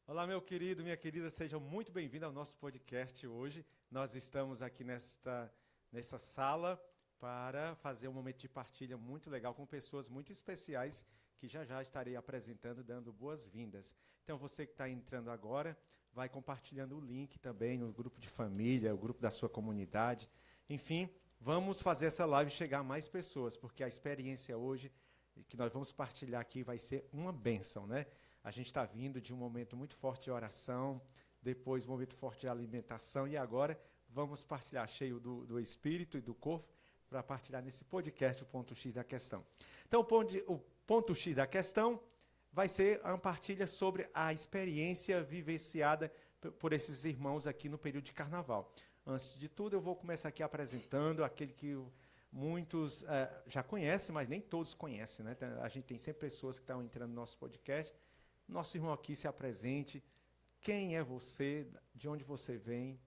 Olá, meu querido, minha querida, sejam muito bem-vindos ao nosso podcast hoje. Nós estamos aqui nessa sala para fazer um momento de partilha muito legal com pessoas muito especiais que já estarei apresentando, dando boas-vindas. Então, você que está entrando agora, vai compartilhando o link também no grupo de família, o grupo da sua comunidade. Enfim, vamos fazer essa live chegar a mais pessoas, porque a experiência hoje que nós vamos partilhar aqui vai ser uma bênção, né? A gente está vindo de um momento muito forte de oração, depois um momento forte de alimentação, e agora vamos partilhar cheio do Espírito e do corpo para partilhar nesse podcast o ponto X da questão. Então, o ponto X da questão vai ser uma partilha sobre a experiência vivenciada por esses irmãos aqui no período de carnaval. Antes de tudo, eu vou começar aqui apresentando aquele que muitos já conhecem, mas nem todos conhecem, né? A gente tem sempre pessoas que estão entrando no nosso podcast. Nosso irmão aqui se apresente. Quem é você? De onde você vem?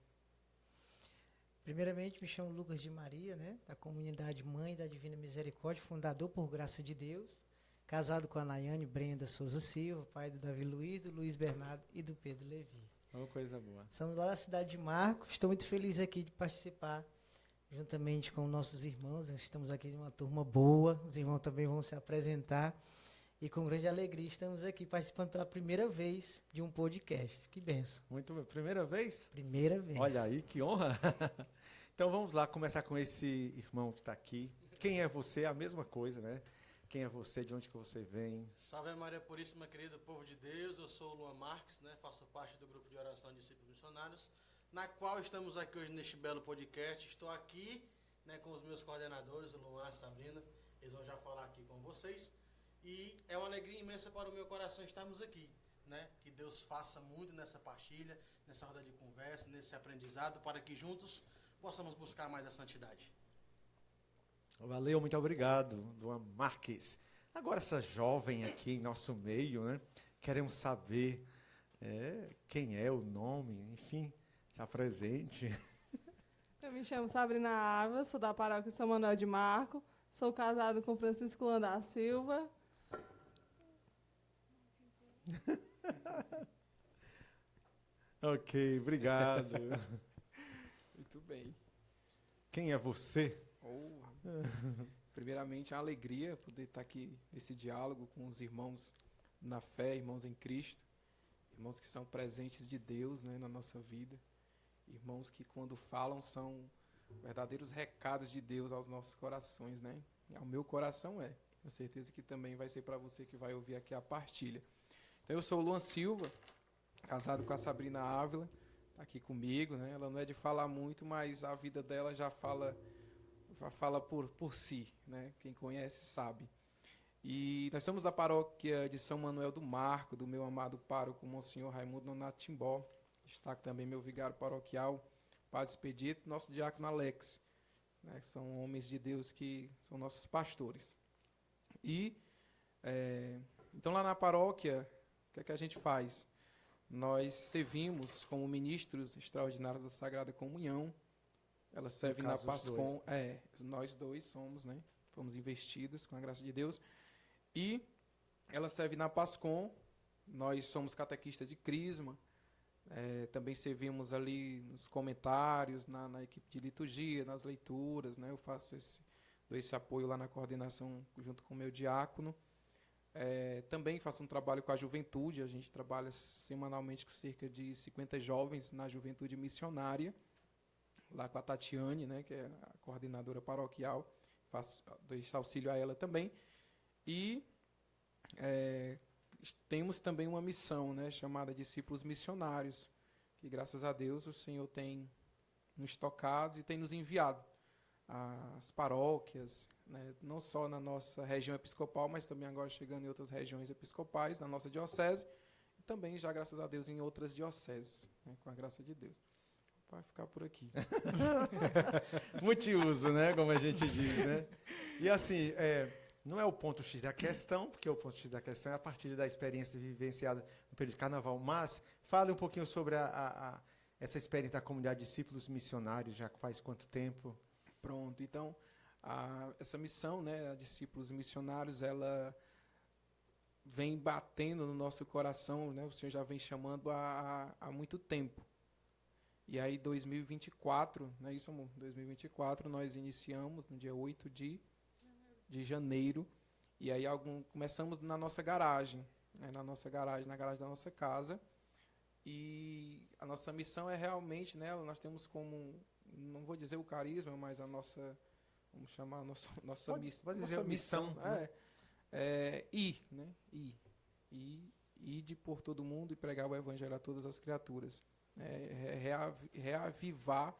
Primeiramente, me chamo Lucas de Maria, né? Da comunidade Mãe da Divina Misericórdia, fundador por graça de Deus. Casado com a Nayane Brenda Souza Silva, pai do Davi Luiz, do Luiz Bernardo e do Pedro Levi. Uma coisa boa. Somos lá da cidade de Marcos. Estou muito feliz aqui de participar juntamente com nossos irmãos. Estamos aqui de uma turma boa. Os irmãos também vão se apresentar. E com grande alegria estamos aqui participando pela primeira vez de um podcast. Que benção. Muito bem. Primeira vez? Primeira vez. Olha aí, que honra. Então vamos lá começar com esse irmão que está aqui. Quem é você? A mesma coisa, né? Quem é você? De onde que você vem? Salve Maria Puríssima, querido povo de Deus. Eu sou o Luan Marques, né? Faço parte do grupo de oração de discípulos missionários, na qual estamos aqui hoje neste belo podcast. Estou aqui, né, com os meus coordenadores, o Luan e a Sabrina. Eles vão já falar aqui com vocês. E é uma alegria imensa para o meu coração estarmos aqui, né? Que Deus faça muito nessa partilha, nessa roda de conversa, nesse aprendizado, para que juntos possamos buscar mais a santidade. Valeu, muito obrigado, Luan Marques. Agora essa jovem aqui em nosso meio, né? Queremos saber quem é, o nome, enfim, se apresente. Eu me chamo Sabrina Ávila, sou da paróquia São Manuel de Marco, sou casado com Francisco Luan da Silva. Ok, obrigado. Muito bem. Quem é você? Primeiramente, é uma alegria poder estar aqui nesse diálogo com os irmãos na fé, irmãos em Cristo, irmãos que são presentes de Deus, né, na nossa vida, irmãos que quando falam são verdadeiros recados de Deus aos nossos corações, né? E ao meu coração é. Tenho certeza que também vai ser para você que vai ouvir aqui a partilha. Então, eu sou o Luan Silva, casado com a Sabrina Ávila, está aqui comigo, né? Ela não é de falar muito, mas a vida dela já fala por si, né? Quem conhece sabe. E nós somos da paróquia de São Manuel do Marco, do meu amado pároco, Monsenhor Raimundo Nonato Timbó. Destaco também meu vigário paroquial, Padre Expedito, nosso diácono Alex, né? Que são homens de Deus que são nossos pastores. E, então lá na paróquia, o que é que a gente faz? Nós servimos como ministros extraordinários da Sagrada Comunhão. Ela serve na Pascom. Nós dois somos, né? Fomos investidos com a graça de Deus. E ela serve na Pascom. Nós somos catequistas de Crisma. Também servimos ali nos comentários, na equipe de liturgia, nas leituras, né? Eu dou esse apoio lá na coordenação junto com o meu diácono. Também faço um trabalho com a juventude. A gente trabalha semanalmente com cerca de 50 jovens na juventude missionária, lá com a Tatiane, né, que é a coordenadora paroquial. Dou esse auxílio a ela também. E temos também uma missão, né, chamada Discípulos Missionários, que graças a Deus o Senhor tem nos tocado e tem nos enviado às paróquias, né, não só na nossa região episcopal, mas também agora chegando em outras regiões episcopais, na nossa diocese, e também já, graças a Deus, em outras dioceses, né, com a graça de Deus. Vai ficar por aqui. Multiuso, né? Como a gente diz, né? E assim, não é o ponto X da questão, porque o ponto X da questão é a partir da experiência vivenciada no período de carnaval, mas fale um pouquinho sobre essa experiência da comunidade de discípulos missionários, já faz quanto tempo? Pronto, então, essa missão, né, a discípulos missionários, ela vem batendo no nosso coração, né? O Senhor já vem chamando há muito tempo. E aí, 2024, não é isso, amor? 2024, nós iniciamos no dia 8 de janeiro. E aí, começamos na nossa garagem, né? Na garagem da nossa casa. E a nossa missão é realmente, né? Nós temos como, não vou dizer o carisma, mas a nossa, vamos chamar a nossa Pode dizer missão, né? Ir, né? Ir de por todo mundo e pregar o evangelho a todas as criaturas. Reavivar,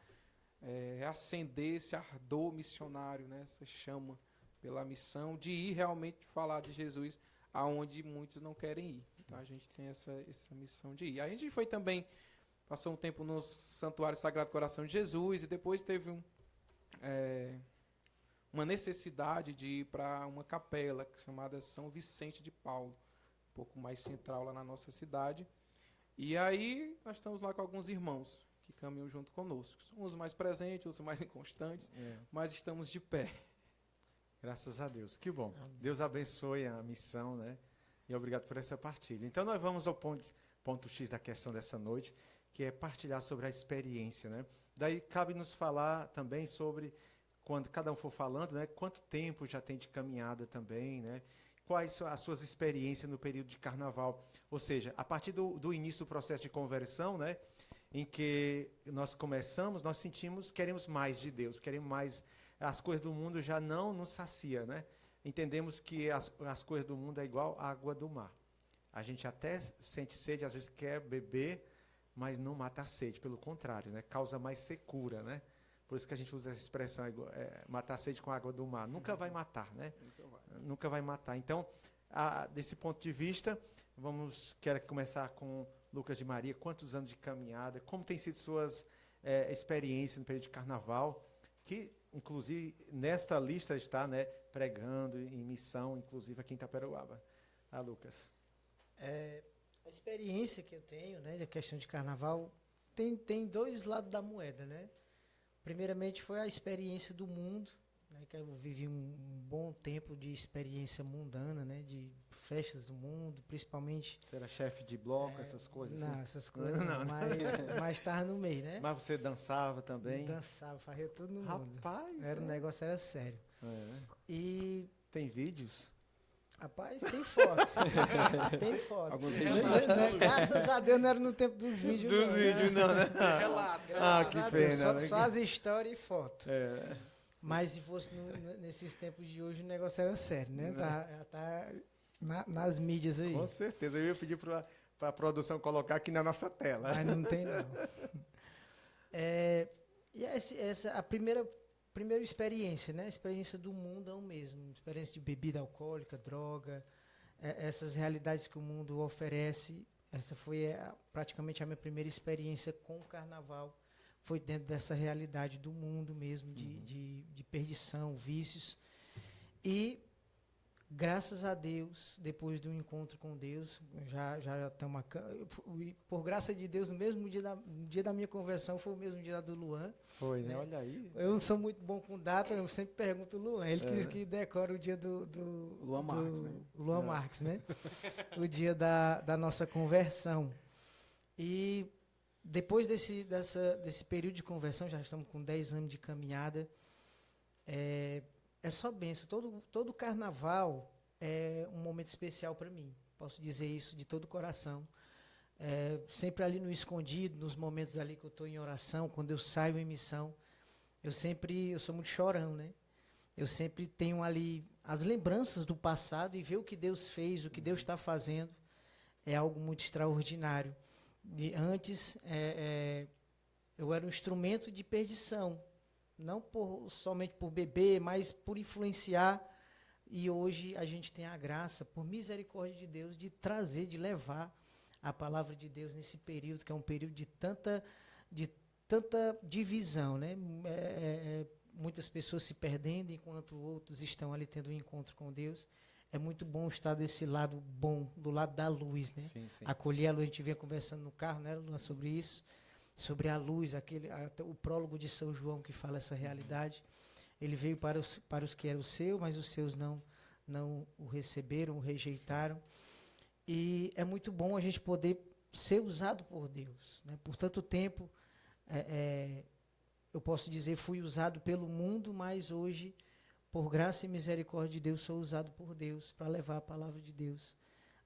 reacender esse ardor missionário, né? Essa chama pela missão de ir realmente falar de Jesus aonde muitos não querem ir. Então a gente tem essa missão de ir. A gente foi também, passou um tempo no Santuário Sagrado Coração de Jesus e depois teve uma necessidade de ir para uma capela chamada São Vicente de Paulo, um pouco mais central lá na nossa cidade. E aí nós estamos lá com alguns irmãos que caminham junto conosco. Uns mais presentes, outros mais inconstantes, mas estamos de pé. Graças a Deus. Que bom. Deus abençoe a missão, né? E obrigado por essa partilha. Então nós vamos ao ponto X da questão dessa noite, que é partilhar sobre a experiência, né? Daí cabe nos falar também sobre, quando cada um for falando, né? Quanto tempo já tem de caminhada também, né? Quais são as suas experiências no período de carnaval? Ou seja, a partir do início do processo de conversão, né, em que nós começamos, nós sentimos, queremos mais de Deus, queremos mais, as coisas do mundo já não nos sacia, né? Entendemos que as coisas do mundo é igual à água do mar. A gente até sente sede, às vezes quer beber, mas não mata a sede, pelo contrário, né? Causa mais secura, né? Por isso que a gente usa essa expressão, matar a sede com a água do mar. Nunca vai matar, né? Nunca vai matar. Então, desse ponto de vista, quero começar com Lucas de Maria. Quantos anos de caminhada? Como tem sido suas experiências no período de carnaval? Que, inclusive, nesta lista está, né, pregando em missão, inclusive aqui em Itaperuaba. Lucas. A experiência que eu tenho, né, da questão de carnaval, tem dois lados da moeda, né? Primeiramente foi a experiência do mundo, né, que eu vivi um bom tempo de experiência mundana, né, de festas do mundo, principalmente. Você era chefe de bloco, essas coisas? Não, assim? essas coisas não, mas estava no meio, né? Mas você dançava também? Dançava, fazia tudo no mundo. Rapaz! O negócio era sério. Né? E... Tem vídeos? Rapaz, tem foto. Tem foto. Alguns registros. Graças a Deus não era no tempo dos vídeos. Não, né? Relatos. Que pena. Só as histórias e foto. Mas se fosse nesses tempos de hoje, o negócio era sério, né? Tá nas mídias aí. Com certeza. Eu ia pedir para a produção colocar aqui na nossa tela. Mas não tem, não. E essa a primeira experiência, né? A experiência do mundão mesmo. Experiência de bebida alcoólica, droga, essas realidades que o mundo oferece. Essa foi praticamente a minha primeira experiência com o carnaval. Foi dentro dessa realidade do mundo mesmo, de perdição, vícios. E, graças a Deus, depois do encontro com Deus, já estamos... Por graça de Deus, no mesmo dia da minha conversão, foi o mesmo dia do Luan. Foi, né? Olha aí. Eu não sou muito bom com data, eu sempre pergunto o Luan. Ele que decora o dia do Luan Marques, né? Luan Marques, né? O dia da nossa conversão. E... Depois desse período de conversão, já estamos com 10 anos de caminhada, é só bênção. Todo carnaval é um momento especial para mim. Posso dizer isso de todo o coração. Sempre ali no escondido, nos momentos ali que eu estou em oração, quando eu saio em missão, eu sou muito chorão, né? Eu sempre tenho ali as lembranças do passado e ver o que Deus fez, o que Deus está fazendo, é algo muito extraordinário. Antes, eu era um instrumento de perdição, não somente por beber, mas por influenciar. E hoje a gente tem a graça, por misericórdia de Deus, de trazer, de levar a palavra de Deus nesse período, que é um período de tanta divisão, né? Muitas pessoas se perdendo, enquanto outros estão ali tendo um encontro com Deus. É muito bom estar desse lado bom, do lado da luz, né? Sim, sim. Acolher a luz, a gente vinha conversando no carro, né, Luan, sobre isso, sobre a luz, até o prólogo de São João que fala essa realidade. Ele veio para os que eram seus, mas os seus não o receberam, o rejeitaram. E é muito bom a gente poder ser usado por Deus, né? Por tanto tempo, eu posso dizer, fui usado pelo mundo, mas hoje, por graça e misericórdia de Deus, sou usado por Deus para levar a palavra de Deus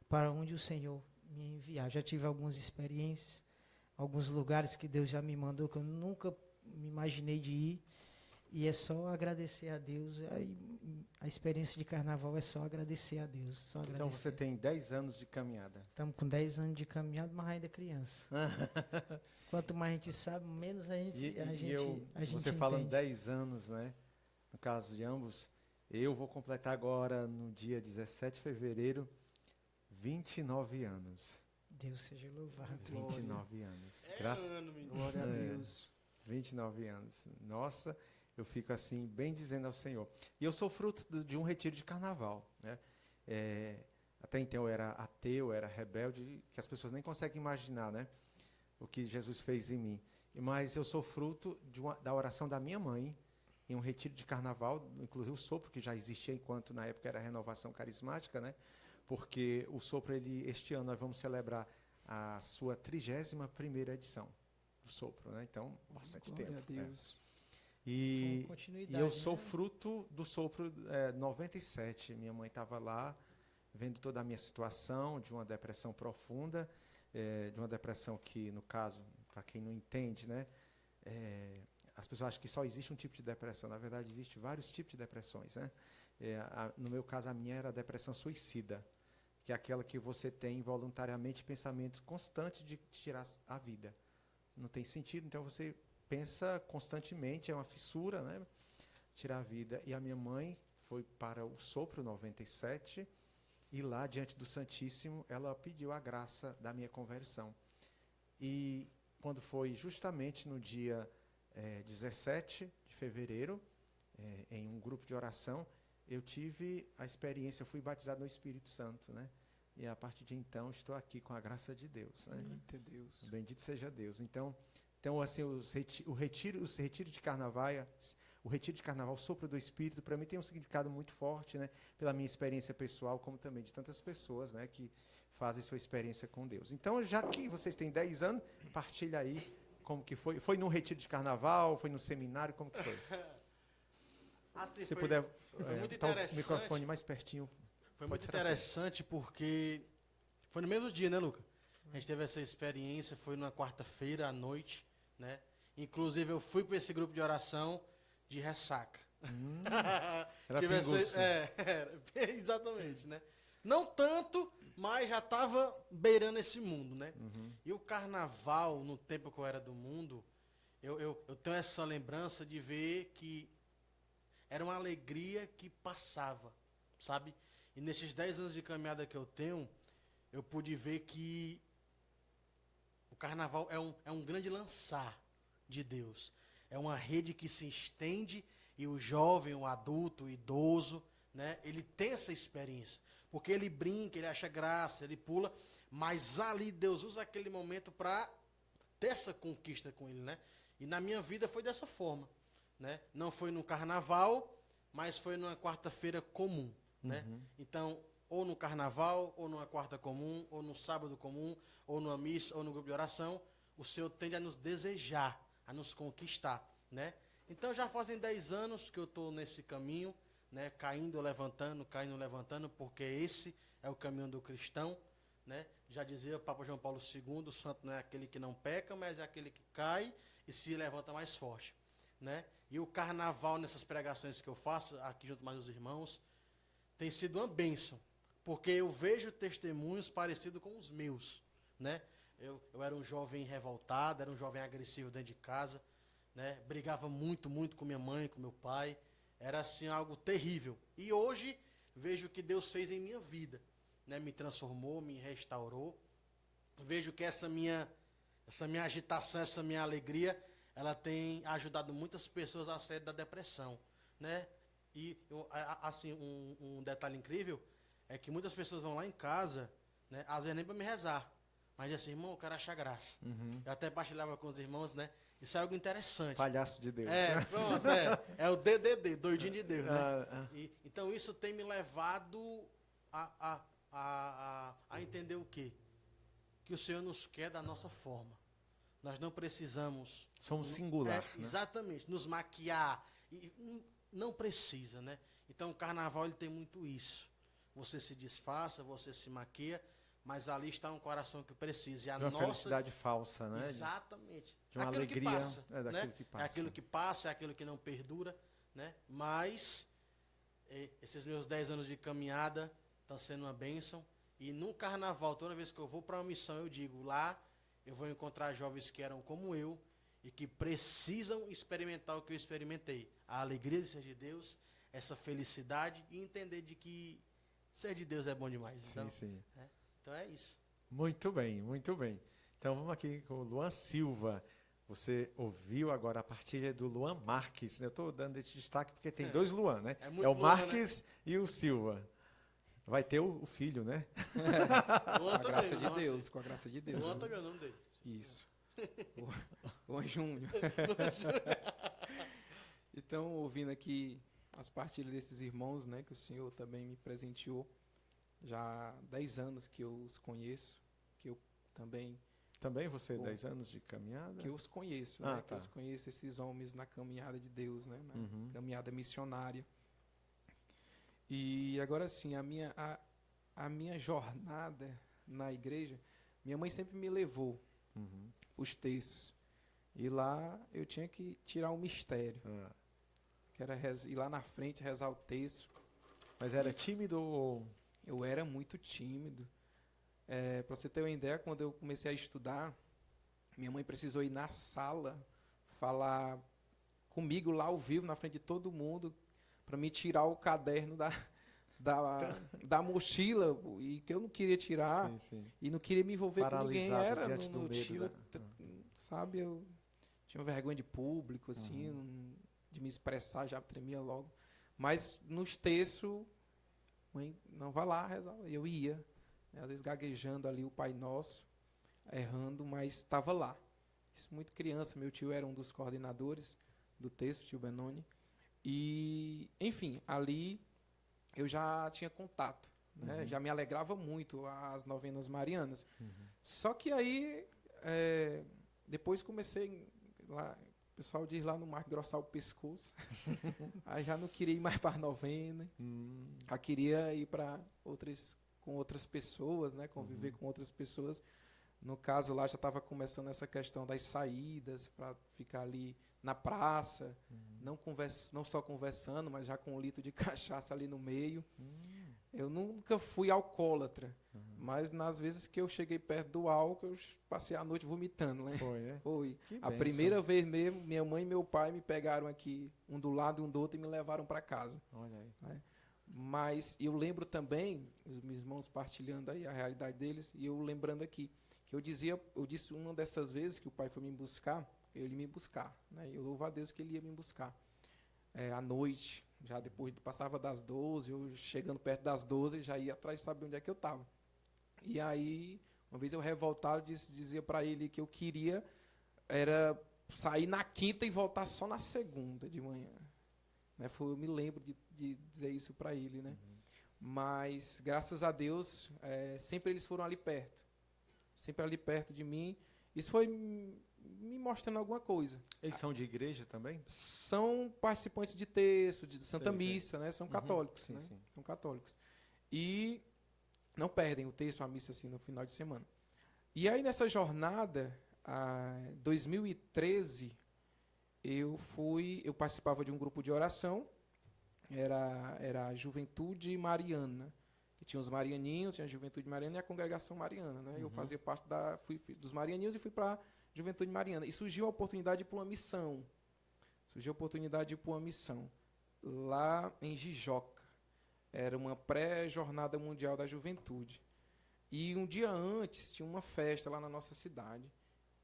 para onde o Senhor me enviar. Já tive algumas experiências, alguns lugares que Deus já me mandou que eu nunca me imaginei de ir. E é só agradecer a Deus. A experiência de carnaval é só agradecer a Deus. Só agradecer. Então você tem 10 anos de caminhada. Estamos com 10 anos de caminhada, mas ainda é criança. Quanto mais a gente sabe, menos a gente você falando entende. 10 anos, né? No caso de ambos, eu vou completar agora, no dia 17 de fevereiro, 29 anos. Deus seja louvado. 29 anos. Ano, menino. Glória a É. Deus. 29 anos. Nossa, eu fico assim, bem dizendo ao Senhor. E eu sou fruto de um retiro de carnaval, né? Até então eu era ateu, era rebelde, que as pessoas nem conseguem imaginar, né? O que Jesus fez em mim. Mas eu sou fruto da oração da minha mãe, em um retiro de carnaval, inclusive o sopro, que já existia enquanto na época era a renovação carismática, né? Porque o sopro, este ano nós vamos celebrar a sua 31ª edição do sopro, né? Então, bastante Glória tempo. a Né? Deus. E Com continuidade, eu sou né? fruto do sopro 97. Minha mãe estava lá, vendo toda a minha situação, de uma depressão profunda, de uma depressão que, no caso, para quem não entende, né? As pessoas acham que só existe um tipo de depressão. Na verdade, existem vários tipos de depressões, né? No meu caso, a minha era a depressão suicida, que é aquela que você tem involuntariamente pensamento constante de tirar a vida. Não tem sentido, então você pensa constantemente, é uma fissura, né? Tirar a vida. E a minha mãe foi para o sopro 97 e lá, diante do Santíssimo, ela pediu a graça da minha conversão. E quando foi justamente no dia 17 de fevereiro, em um grupo de oração, eu tive a experiência, eu fui batizado no Espírito Santo, né? E a partir de então estou aqui com a graça de Deus, né? Eita Deus. Bendito seja Deus. Então assim, o retiro de carnaval, o sopro do Espírito, para mim tem um significado muito forte, né? Pela minha experiência pessoal, como também de tantas pessoas, né? Que fazem sua experiência com Deus. Então, já que vocês têm 10 anos, partilha aí como que foi. Foi num retiro de carnaval, foi num seminário, como que foi? Assim, Se foi, puder foi muito botar o interessante. microfone mais pertinho. Foi Pode muito ser assim. interessante porque foi no mesmo dia, né, Luca? A gente teve essa experiência, foi numa quarta-feira à noite, né? Inclusive, eu fui para esse grupo de oração de ressaca. Era Tive essa- pinguço. exatamente, né? Não tanto, mas já estava beirando esse mundo, né? E o carnaval, no tempo que eu era do mundo, eu tenho essa lembrança de ver que era uma alegria que passava, sabe? E nesses 10 anos de caminhada que eu tenho, eu pude ver que o carnaval é um grande lançar de Deus. É uma rede que se estende e o jovem, o adulto, o idoso, né, ele tem essa experiência. Porque ele brinca, ele acha graça, ele pula, mas ali Deus usa aquele momento para ter essa conquista com ele, né? E na minha vida foi dessa forma, né? Não foi no carnaval, mas foi numa quarta-feira comum, né? Então, ou no carnaval, ou numa quarta comum, ou no sábado comum, ou numa missa, ou no grupo de oração, o Senhor tende a nos desejar, a nos conquistar, né? Então, já fazem 10 anos que eu estou nesse caminho, né? Caindo, levantando, porque esse é o caminho do cristão, né? Já dizia o Papa João Paulo II, o santo não é aquele que não peca, mas é aquele que cai e se levanta mais forte, né? E o carnaval, nessas pregações que eu faço, aqui junto mais os irmãos, tem sido uma bênção, porque eu vejo testemunhos parecidos com os meus, né? Eu era um jovem revoltado, era um jovem agressivo dentro de casa, né? Brigava muito, muito com minha mãe, com meu pai, era assim algo terrível. E hoje vejo o que Deus fez em minha vida, né? Me transformou, me restaurou. Vejo que essa minha agitação, essa minha alegria, ela tem ajudado muitas pessoas a sair da depressão, né? E assim, um detalhe incrível é que muitas pessoas vão lá em casa, né? Às vezes nem para me rezar, mas assim, irmão, eu quero achar graça. Eu até partilhava com os irmãos, né? Isso é algo interessante. Palhaço de Deus. Pronto, é o DDD, doidinho de Deus, né? Ah, Então isso tem me levado a a entender o quê? Que o Senhor nos quer da nossa forma. Nós não precisamos... Somos singulares, né? Exatamente, nos maquiar. Não precisa, né? Então, o carnaval ele tem muito isso. Você se disfarça, você se maquia, mas ali está um coração que precisa. E a De uma nossa felicidade falsa, né? Exatamente. De uma aquilo alegria, que passa, daquilo né? que passa. É aquilo que passa, é aquilo que não perdura, né? Mas esses meus 10 anos de caminhada estão sendo uma bênção. E no carnaval, toda vez que eu vou para uma missão, eu digo, lá eu vou encontrar jovens que eram como eu e que precisam experimentar o que eu experimentei. A alegria de ser de Deus, essa felicidade e entender de que ser de Deus é bom demais. Então, Sim. Então é isso. Muito bem, muito bem. Então vamos aqui com o Luan Silva. Você ouviu agora a partilha do Luan Marques. Eu estou dando esse destaque porque tem dois Luan, né? É muito É o Luan, Marques e o Silva. Vai ter o filho, né? Luan Com a graça de Luan, Deus, com a graça de Deus. Luan também é o nome dele. Isso. Luan Júnior. Então, ouvindo aqui as partilhas desses irmãos, né, que o Senhor também me presenteou, já há 10 anos que eu os conheço, que eu também, Também você, Bom, 10 anos de caminhada? que eu os conheço, Ah, né, que tá. eu os conheço esses homens na caminhada de Deus, né, na Uhum. caminhada missionária. E agora sim, a minha jornada na igreja, minha mãe sempre me levou Uhum. os textos. E lá eu tinha que tirar um mistério, Ah. que era ir lá na frente, rezar o texto. Mas era tímido ou... Eu era muito tímido. Para você ter uma ideia, quando eu comecei a estudar, minha mãe precisou ir na sala falar comigo lá ao vivo, na frente de todo mundo, para me tirar o caderno da mochila, e que eu não queria tirar, Sim. e não queria me envolver com ninguém. Paralisado Era, diante do não medo tinha, da- sabe, eu tinha vergonha de público, assim, Uhum. de me expressar, já tremia logo. Mas nos textos, mãe, não vai lá rezar. Eu ia, né, às vezes gaguejando ali o Pai Nosso, errando, mas estava lá. Isso muito criança, meu tio era um dos coordenadores do texto, tio Benoni. E, enfim, ali eu já tinha contato, né? Uhum. Já me alegrava muito as novenas marianas. Uhum. Só que aí, depois comecei, lá, o pessoal diz lá no mar, engrossar o pescoço. Aí já não queria ir mais para a novena, já queria ir para com outras pessoas, né? Conviver com outras pessoas. No caso lá já estava começando essa questão das saídas para ficar ali na praça, não só conversando, mas já com um litro de cachaça ali no meio. Eu nunca fui alcoólatra, mas nas vezes que eu cheguei perto do álcool, eu passei a noite vomitando, né? Foi, né? Foi. Que A bênção. primeira vez mesmo, minha mãe e meu pai me pegaram aqui, um do lado e um do outro, e me levaram para casa. Olha aí. Mas eu lembro também, os meus irmãos partilhando aí a realidade deles, e eu lembrando aqui, que eu disse uma dessas vezes que o pai foi me buscar, ele me buscar, né? Eu louvo a Deus que ele ia me buscar. À noite, já depois passava das 12, eu chegando perto das 12, já ia atrás de saber onde é que eu estava. E aí, uma vez eu revoltado, dizia para ele que eu queria era sair na quinta e voltar só na segunda de manhã. Né? Eu me lembro de dizer isso para ele, né? Mas, graças a Deus, sempre eles foram ali perto. Sempre ali perto de mim. Isso foi me mostrando alguma coisa. Eles são de igreja também? São participantes de texto, de Santa Sei. Missa, né? São católicos, Sim, né? sim. São católicos. E não perdem o texto, a missa, assim, no final de semana. E aí, nessa jornada, 2013, eu participava de um grupo de oração, era a Juventude Mariana, que tinha os marianinhos, tinha a Juventude Mariana e a Congregação Mariana, né? Eu fazia parte dos marianinhos e fui para a Juventude Mariana. E surgiu a oportunidade de ir para uma missão. Lá em Jijoca. Era uma pré-jornada mundial da juventude. E um dia antes tinha uma festa lá na nossa cidade.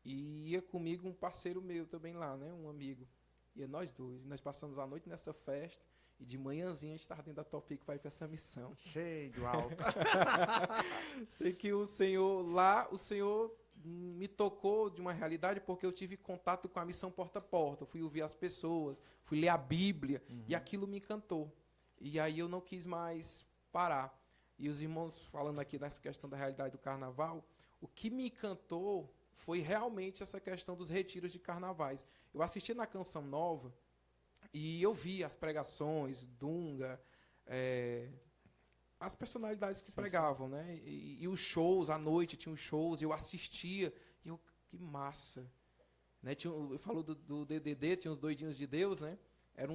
E ia comigo um parceiro meu também lá, né? Um amigo. Ia nós dois. E nós passamos a noite nessa festa. E de manhãzinha a gente estava dentro da Topic para ir para essa missão. Cheio do álcool. Sei que o Senhor me tocou de uma realidade porque eu tive contato com a missão porta a porta. Eu fui ouvir as pessoas, fui ler a Bíblia e aquilo me encantou. E aí eu não quis mais parar. E os irmãos falando aqui dessa questão da realidade do carnaval, o que me encantou foi realmente essa questão dos retiros de carnavais. Eu assisti na Canção Nova e eu vi as pregações, Dunga, as personalidades que pregavam, né? E os shows, à noite tinha os shows, eu assistia, e eu, que massa. Né? Eu falo do DDD, tinha os Doidinhos de Deus, né? Era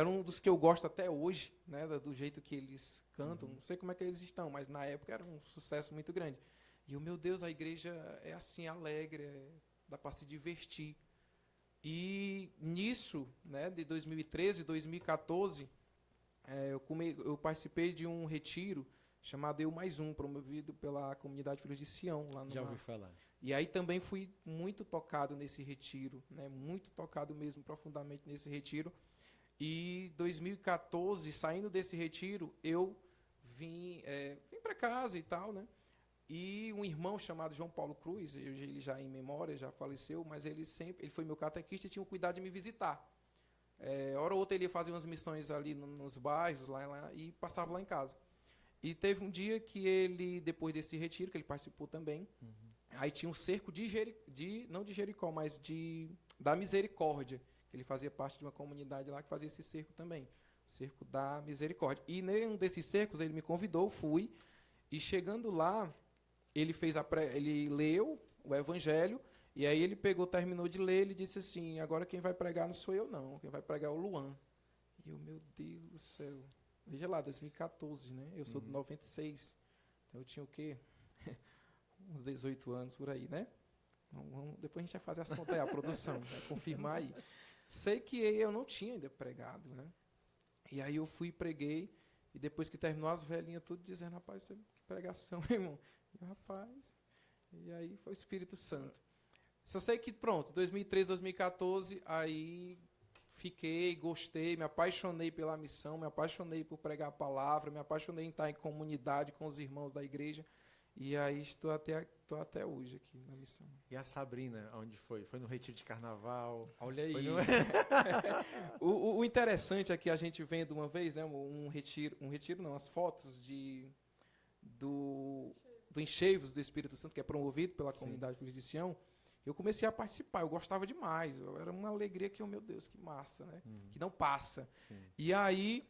um dos que eu gosto até hoje, né? Do jeito que eles cantam. Não sei como é que eles estão, mas na época era um sucesso muito grande. E o meu Deus, a igreja é assim, alegre, dá para se divertir. E nisso, né, de 2013, 2014, eu participei de um retiro chamado Eu Mais Um, promovido pela comunidade Filhos de Sião. Lá Já ouvi falar. E aí também fui muito tocado nesse retiro, né, muito tocado mesmo profundamente nesse retiro. E 2014, saindo desse retiro, eu vim para casa e tal, né? E um irmão chamado João Paulo Cruz, ele já em memória, já faleceu, mas ele foi meu catequista e tinha o cuidado de me visitar. Hora ou outra ele ia fazer umas missões ali nos bairros, lá, e passava lá em casa. E teve um dia que ele, depois desse retiro, que ele participou também, aí tinha um cerco não de Jericó, mas da Misericórdia, que ele fazia parte de uma comunidade lá que fazia esse cerco também, cerco da Misericórdia. E em um desses cercos ele me convidou, fui, e chegando lá, ele leu o Evangelho, e aí ele terminou de ler, ele disse assim, agora quem vai pregar não sou eu não, quem vai pregar é o Luan. E eu, meu Deus do céu, veja lá, 2014, né? Eu sou de 96, então eu tinha o quê? Uns 18 anos por aí, né? Depois a gente vai fazer as contas aí, a produção, vai confirmar aí. Sei que eu não tinha ainda pregado, né? E aí eu fui e preguei, e depois que terminou, as velhinhas tudo dizendo, rapaz, que pregação, irmão. E eu, rapaz, e aí foi o Espírito Santo. Só sei que, pronto, 2013, 2014, aí fiquei, gostei, me apaixonei pela missão, me apaixonei por pregar a palavra, me apaixonei em estar em comunidade com os irmãos da igreja. E aí estou até hoje aqui na missão. E a Sabrina, onde foi? Foi no retiro de carnaval? Olha aí. No... o interessante é que a gente vendo uma vez, né, um retiro não, as fotos do Encheivos do Espírito Santo, que é promovido pela comunidade Filhos de Sião, eu comecei a participar, eu gostava demais, era uma alegria que, meu Deus, que massa, né? Que não passa. Sim. E aí,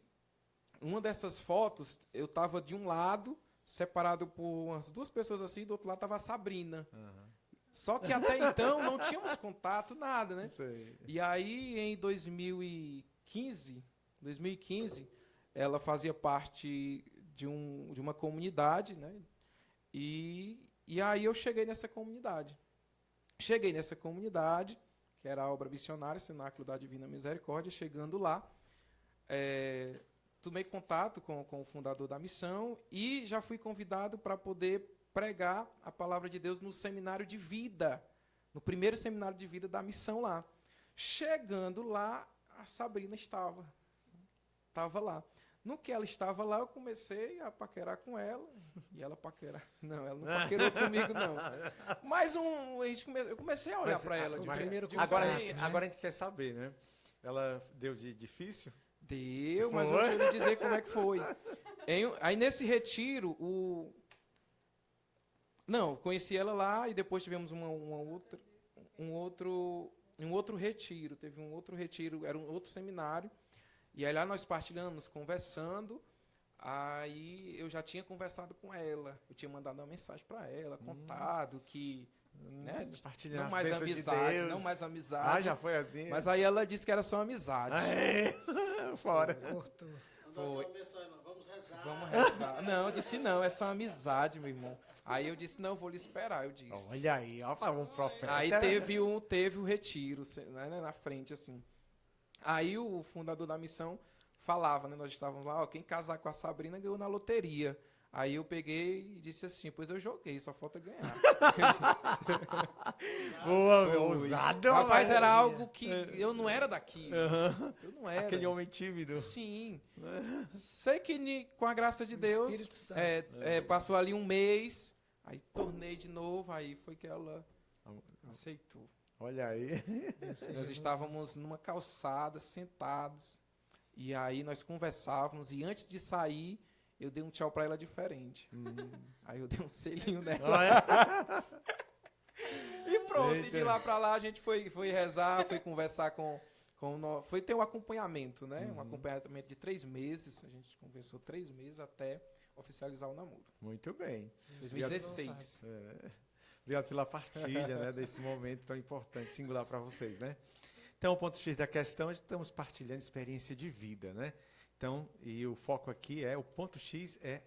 uma dessas fotos, eu estava de um lado, separado por umas duas pessoas assim, do outro lado estava a Sabrina. Só que até então não tínhamos contato, nada, né? Sei. E aí, em 2015, ela fazia parte de uma comunidade, né? E aí eu cheguei nessa comunidade. Que era a obra missionária, Cenáculo da Divina Misericórdia. Chegando lá, tomei contato com o fundador da missão e já fui convidado para poder pregar a palavra de Deus no seminário de vida, no primeiro seminário de vida da missão lá. Chegando lá, a Sabrina estava lá. No que ela estava lá, eu comecei a paquerar com ela, e ela paquerar. Não, ela não paquerou comigo, não. Mas eu comecei a olhar para ela. Agora a gente quer saber, né? Ela deu de difícil? Deu, mas eu vou lhe dizer como é que foi. Aí nesse retiro, Não, conheci ela lá, e depois tivemos um outro retiro. Teve um outro retiro, era um outro seminário. E aí lá nós partilhamos, conversando, aí eu já tinha conversado com ela, eu tinha mandado uma mensagem para ela, contado que, né, não mais amizade, não mais amizade. Ah, já foi assim? Mas aí ela disse que era só amizade. Fora. Foi. Vamos rezar. Vamos rezar. Não, eu disse não, é só amizade, meu irmão. Aí eu disse, não, eu vou lhe esperar, eu disse. Olha aí, ó, um profeta. Aí teve o retiro, né, na frente, assim. Aí o fundador da missão falava, né, nós estávamos lá, quem casar com a Sabrina ganhou na loteria. Aí eu peguei e disse assim, pois eu joguei, só falta ganhar. Boa, meu, ousado. Rapaz, era algo que eu não era daqui. Eu não era. Aquele homem tímido. Sim. Sei que com a graça de Deus, passou ali um mês, aí tornei de novo, aí foi que ela aceitou. Olha aí. Nós estávamos numa calçada, sentados, e aí nós conversávamos, e antes de sair, eu dei um tchau para ela diferente. Aí eu dei um selinho nela. Olha. E pronto, e de Eita. lá para lá a gente foi rezar, foi conversar foi ter um acompanhamento, né? Um acompanhamento de 3 meses. A gente conversou 3 meses até oficializar o namoro. Muito bem. 2016. Obrigado pela partilha, né, desse momento tão importante, singular para vocês, né? Então, o ponto X da questão, estamos partilhando experiência de vida, né? Então, e o foco aqui o ponto X é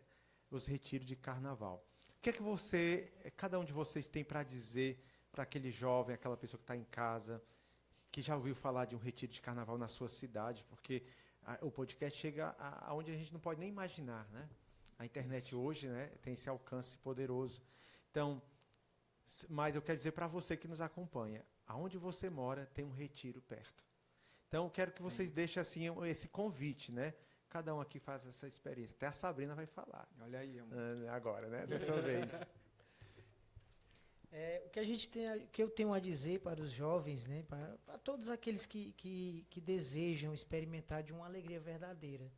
os retiros de carnaval. O que é que cada um de vocês tem para dizer para aquele jovem, aquela pessoa que está em casa, que já ouviu falar de um retiro de carnaval na sua cidade? Porque o podcast chega aonde a gente não pode nem imaginar, né? A internet hoje, né, tem esse alcance poderoso. Então, mas eu quero dizer para você que nos acompanha, aonde você mora tem um retiro perto. Então, eu quero que vocês deixem assim esse convite, né? Cada um aqui faz essa experiência. Até a Sabrina vai falar. Olha aí, amor. Agora, né? Dessa vez. O que eu tenho a dizer para os jovens, né? Para todos aqueles que desejam experimentar de uma alegria verdadeira.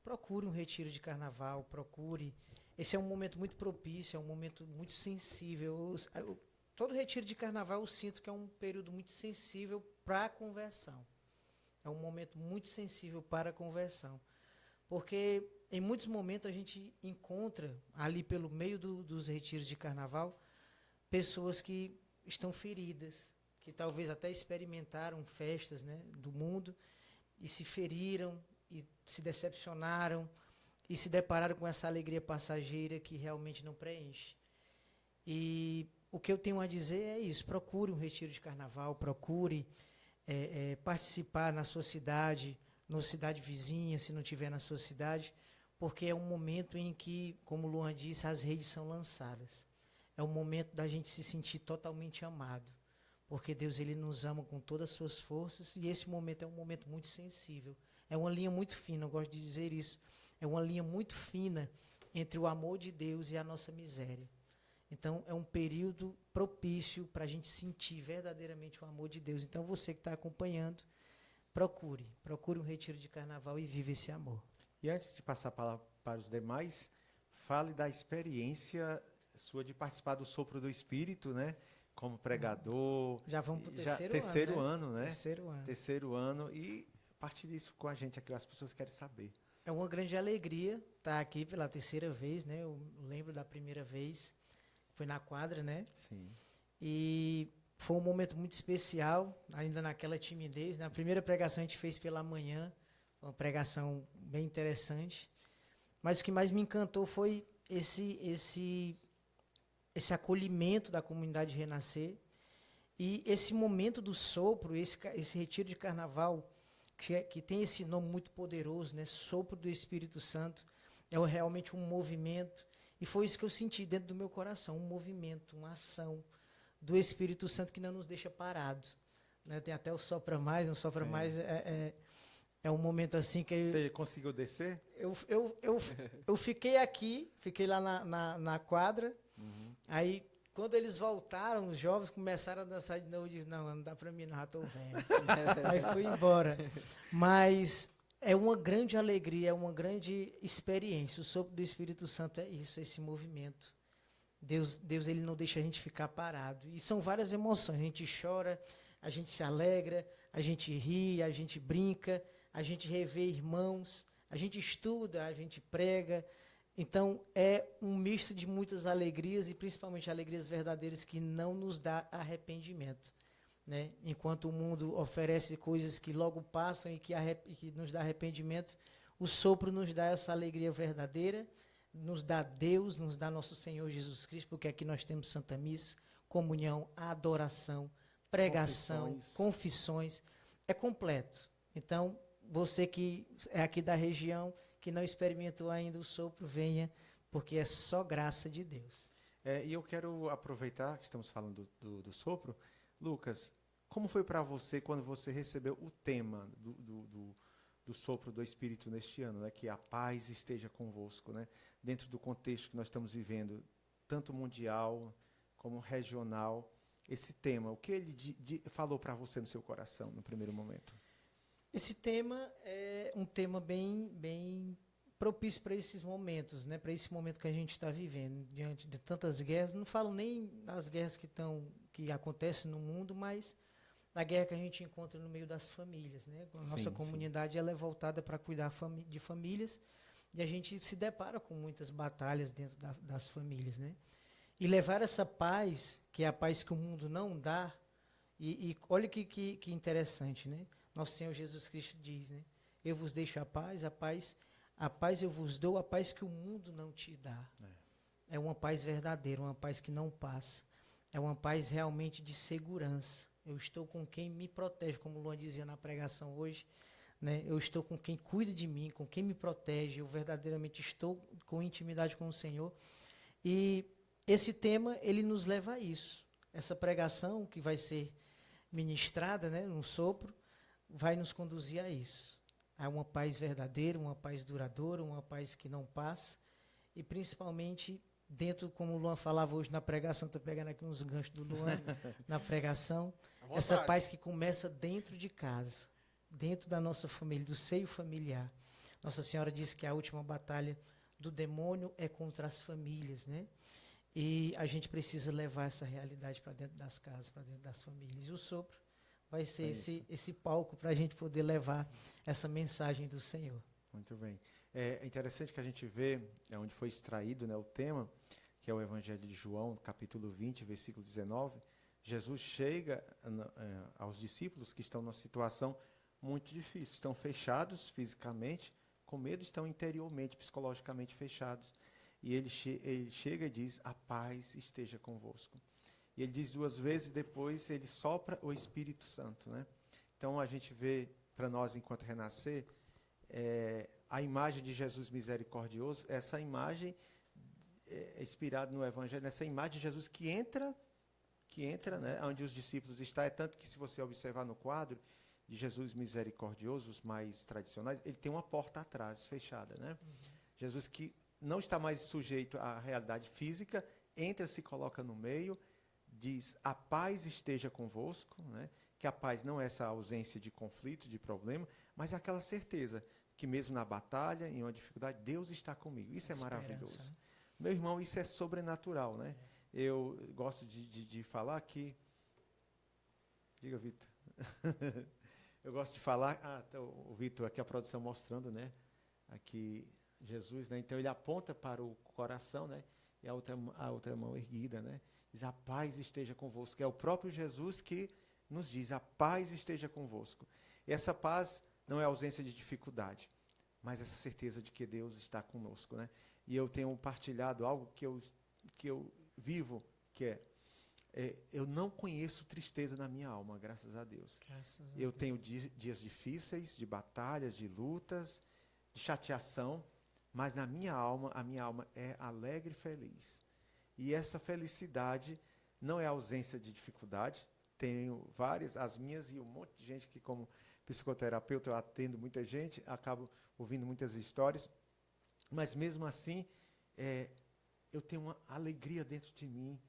Procure um retiro de carnaval, procure. Esse é um momento muito propício, é um momento muito sensível. Todo retiro de carnaval eu sinto que é um período muito sensível para a conversão. É um momento muito sensível para a conversão. Porque em muitos momentos a gente encontra ali pelo meio dos retiros de carnaval pessoas que estão feridas, que talvez até experimentaram festas, né, do mundo e se feriram e se decepcionaram e se depararam com essa alegria passageira que realmente não preenche. E o que eu tenho a dizer é isso: procure um retiro de carnaval, procure participar na sua cidade, na cidade vizinha, se não tiver na sua cidade, porque é um momento em que, como o Luan disse, as redes são lançadas. É um momento da gente se sentir totalmente amado, porque Deus ele nos ama com todas as suas forças, e esse momento é um momento muito sensível. É uma linha muito fina, eu gosto de dizer isso, é uma linha muito fina entre o amor de Deus e a nossa miséria. Então, é um período propício para a gente sentir verdadeiramente o amor de Deus. Então, você que está acompanhando, procure um retiro de carnaval e viva esse amor. E antes de passar a palavra para os demais, fale da experiência sua de participar do Sopro do Espírito, né? Como pregador. Já vamos para o terceiro ano, né? Terceiro ano. Terceiro ano. E partilhe isso com a gente aqui, as pessoas querem saber. É uma grande alegria estar aqui pela terceira vez, né? Eu lembro da primeira vez, foi na quadra, né? Sim. E foi um momento muito especial, ainda naquela timidez. Na primeira pregação a gente fez pela manhã, uma pregação bem interessante. Mas o que mais me encantou foi esse acolhimento da comunidade Renascer e esse momento do sopro, esse retiro de carnaval, que tem esse nome muito poderoso, né? Sopro do Espírito Santo, é realmente um movimento, e foi isso que eu senti dentro do meu coração, um movimento, uma ação do Espírito Santo que não nos deixa parado, né? Tem até o sopra mais, o sopra mais é um momento assim que... Você conseguiu descer? Eu fiquei aqui, fiquei lá na quadra, aí quando eles voltaram, os jovens começaram a dançar de novo, eu disse, não dá para mim, não, já estou velho. Aí fui embora. Mas é uma grande alegria, é uma grande experiência. O sopro do Espírito Santo é isso, esse movimento. Deus ele não deixa a gente ficar parado. E são várias emoções, a gente chora, a gente se alegra, a gente ri, a gente brinca, a gente revê irmãos, a gente estuda, a gente prega. Então, é um misto de muitas alegrias, e principalmente alegrias verdadeiras que não nos dá arrependimento, né? Enquanto o mundo oferece coisas que logo passam e que nos dá arrependimento, o sopro nos dá essa alegria verdadeira, nos dá Deus, nos dá nosso Senhor Jesus Cristo, porque aqui nós temos Santa Missa, comunhão, adoração, pregação, confissões, é completo. Então, você que é aqui da região, que não experimentou ainda o sopro, venha, porque é só graça de Deus. E eu quero aproveitar que estamos falando do sopro. Lucas, como foi para você quando você recebeu o tema do sopro do Espírito neste ano, né? Que a paz esteja convosco, né? Dentro do contexto que nós estamos vivendo, tanto mundial como regional, esse tema, o que ele falou para você no seu coração no primeiro momento? Esse tema é um tema bem propício para esses momentos, né? Para esse momento que a gente está vivendo, diante de tantas guerras. Não falo nem das guerras que acontecem no mundo, mas da guerra que a gente encontra no meio das famílias, né? A nossa comunidade ela é voltada para cuidar de famílias e a gente se depara com muitas batalhas dentro das famílias, né? E levar essa paz, que é a paz que o mundo não dá, e olha que interessante, né? Nosso Senhor Jesus Cristo diz, né? Eu vos deixo a paz eu vos dou, a paz que o mundo não te dá. É uma paz verdadeira, uma paz que não passa. É uma paz realmente de segurança. Eu estou com quem me protege, como o Luan dizia na pregação hoje, né? Eu estou com quem cuida de mim, com quem me protege. Eu verdadeiramente estou com intimidade com o Senhor. E esse tema, ele nos leva a isso. Essa pregação que vai ser ministrada, né, num sopro, vai nos conduzir a isso. A uma paz verdadeira, uma paz duradoura, uma paz que não passa. E principalmente dentro, como o Luan falava hoje na pregação, estou pegando aqui uns ganchos do Luan na pregação, essa paz que começa dentro de casa, dentro da nossa família, do seio familiar. Nossa Senhora disse que a última batalha do demônio é contra as famílias, né? E a gente precisa levar essa realidade para dentro das casas, para dentro das famílias. E o sopro vai ser esse palco para a gente poder levar essa mensagem do Senhor. Muito bem. É interessante que a gente vê onde foi extraído, né, o tema, que é o Evangelho de João, capítulo 20, versículo 19. Jesus chega aos discípulos que estão numa situação muito difícil, estão fechados fisicamente, com medo, estão interiormente, psicologicamente fechados. E ele chega e diz, a paz esteja convosco. E ele diz 2 vezes, depois ele sopra o Espírito Santo, né? Então a gente vê, para nós enquanto renascer, a imagem de Jesus misericordioso, essa imagem é inspirada no Evangelho, essa imagem de Jesus que entra, né, onde os discípulos estão. É tanto que, se você observar no quadro de Jesus misericordioso, os mais tradicionais, ele tem uma porta atrás, fechada, né? Jesus que não está mais sujeito à realidade física, entra, se coloca no meio, diz, a paz esteja convosco, né? Que a paz não é essa ausência de conflito, de problema, mas é aquela certeza que mesmo na batalha, em uma dificuldade, Deus está comigo. Isso é maravilhoso. Né? Meu irmão, isso é sobrenatural, né? Eu gosto de falar que... Diga, Vitor. Eu gosto de falar... o Vitor, aqui a produção mostrando, né? Aqui... Jesus, né? Então ele aponta para o coração, né? E a outra mão erguida, né? Diz, a paz esteja convosco. É o próprio Jesus que nos diz, a paz esteja convosco. E essa paz não é ausência de dificuldade, mas essa certeza de que Deus está conosco, né? E eu tenho partilhado algo que eu vivo, que eu não conheço tristeza na minha alma, graças a Deus. Eu tenho dias difíceis, de batalhas, de lutas, de chateação, mas na minha alma, a minha alma é alegre e feliz. E essa felicidade não é ausência de dificuldade. Tenho várias, as minhas e um monte de gente que, como psicoterapeuta, eu atendo muita gente, acabo ouvindo muitas histórias. Mas mesmo assim, eu tenho uma alegria dentro de mim,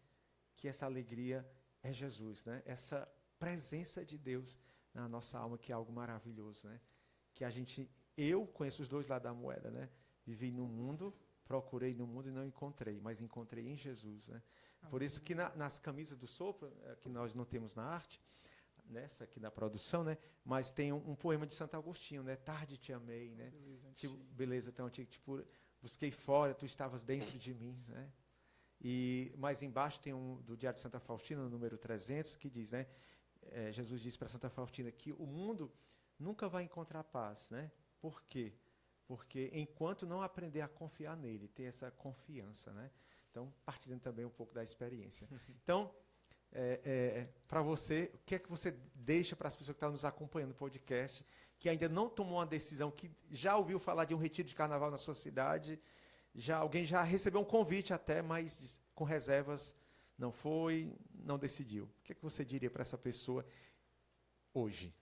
que essa alegria é Jesus, né? Essa presença de Deus na nossa alma, que é algo maravilhoso, né? Que eu conheço os dois lados da moeda, né? Vivi no mundo, procurei no mundo e não encontrei, mas encontrei em Jesus, né? Por isso que nas camisas do sopro, que nós não temos na arte, nessa aqui da produção, né? Mas tem um poema de Santo Agostinho, né? Tarde te amei, né? Beleza tão antiga, tipo, busquei fora, tu estavas dentro de mim, né? E mais embaixo tem do Diário de Santa Faustina, no número 300, que diz, né? Jesus disse para Santa Faustina que o mundo nunca vai encontrar paz, né? Por quê? Porque enquanto não aprender a confiar nele, ter essa confiança, né? Então, partilhando também um pouco da experiência. Então, para você, o que é que você deixa para as pessoas que estão nos acompanhando no podcast, que ainda não tomou uma decisão, que já ouviu falar de um retiro de carnaval na sua cidade, alguém já recebeu um convite até, mas com reservas não foi, não decidiu. O que é que você diria para essa pessoa hoje?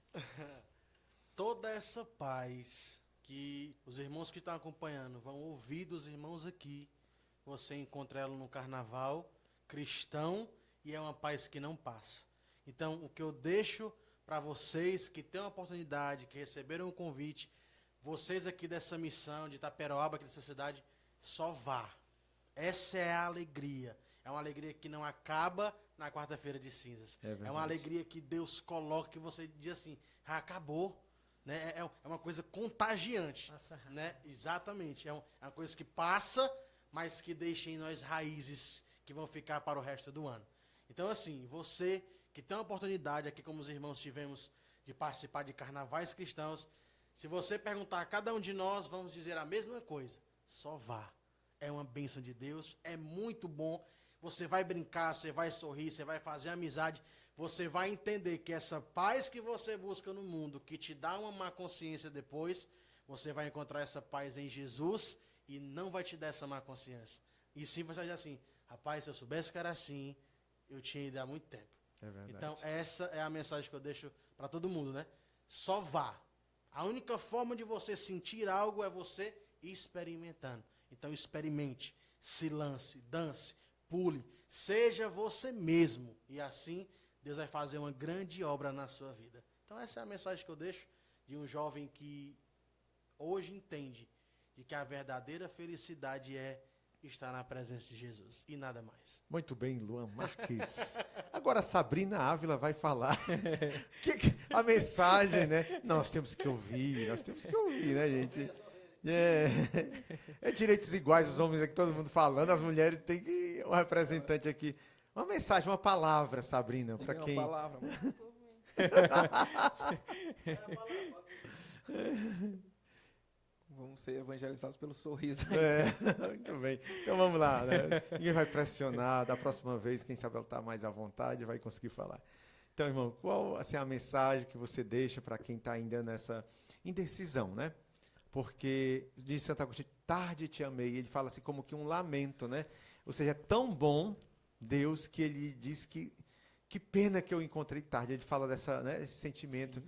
Toda essa paz que os irmãos que estão acompanhando vão ouvir dos irmãos aqui, você encontra ela no carnaval cristão, e é uma paz que não passa. Então, o que eu deixo para vocês que têm a oportunidade, que receberam o convite, vocês aqui dessa missão de Itaperoaba, aqui dessa cidade, só vá. Essa é a alegria. É uma alegria que não acaba na quarta-feira de cinzas. É uma alegria que Deus coloca, que você diz assim, ah, acabou. Né? É uma coisa contagiante. Passa rápido. Né? Exatamente. É uma coisa que passa, mas que deixa em nós raízes que vão ficar para o resto do ano. Então, assim, você que tem a oportunidade, aqui como os irmãos tivemos, de participar de carnavais cristãos, se você perguntar a cada um de nós, vamos dizer a mesma coisa. Só vá. É uma bênção de Deus, é muito bom. Você vai brincar, você vai sorrir, você vai fazer amizade. Você vai entender que essa paz que você busca no mundo, que te dá uma má consciência depois, você vai encontrar essa paz em Jesus e não vai te dar essa má consciência. E sim você vai dizer assim, rapaz, se eu soubesse que era assim, eu tinha ido há muito tempo. É verdade. Então, essa é a mensagem que eu deixo para todo mundo, né? Só vá. A única forma de você sentir algo é você experimentando. Então, experimente, se lance, dance, pule, seja você mesmo. E assim, Deus vai fazer uma grande obra na sua vida. Então, essa é a mensagem que eu deixo de um jovem que hoje entende de que a verdadeira felicidade é estar na presença de Jesus e nada mais. Muito bem, Luan Marques. Agora a Sabrina Ávila vai falar a mensagem, né? Nós temos que ouvir, né, gente? É direitos iguais, os homens aqui, todo mundo falando, as mulheres têm que um representante aqui. Uma mensagem, uma palavra, Sabrina, para quem... Uma palavra, Vamos ser evangelizados pelo sorriso. Muito bem. Então vamos lá, né? Ninguém vai pressionar. Da próxima vez, quem sabe ela está mais à vontade, vai conseguir falar. Então, irmão, qual assim, a mensagem que você deixa para quem está ainda nessa indecisão, né? Porque, diz Santo Agostinho, tarde te amei. Ele fala assim como que um lamento, né? Ou seja, é tão bom Deus que ele diz que pena que eu encontrei tarde. Ele fala dessa, né, esse sentimento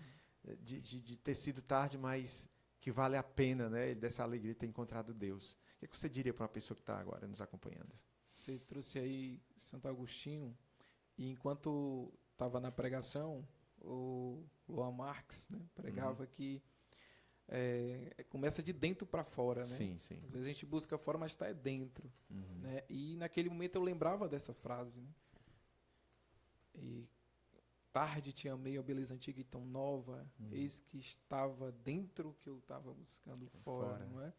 de ter sido tarde, mas que vale a pena, né, dessa alegria de ter encontrado Deus. O que você diria para uma pessoa que está agora nos acompanhando? Você trouxe aí Santo Agostinho, e enquanto estava na pregação, o Luan Marques, né, pregava que começa de dentro para fora, né? Sim, sim. Às vezes a gente busca fora, mas está dentro. Né? E naquele momento eu lembrava dessa frase. Né? E tarde te amei, ó beleza antiga e tão nova, eis que estava dentro que eu estava buscando fora. Não é?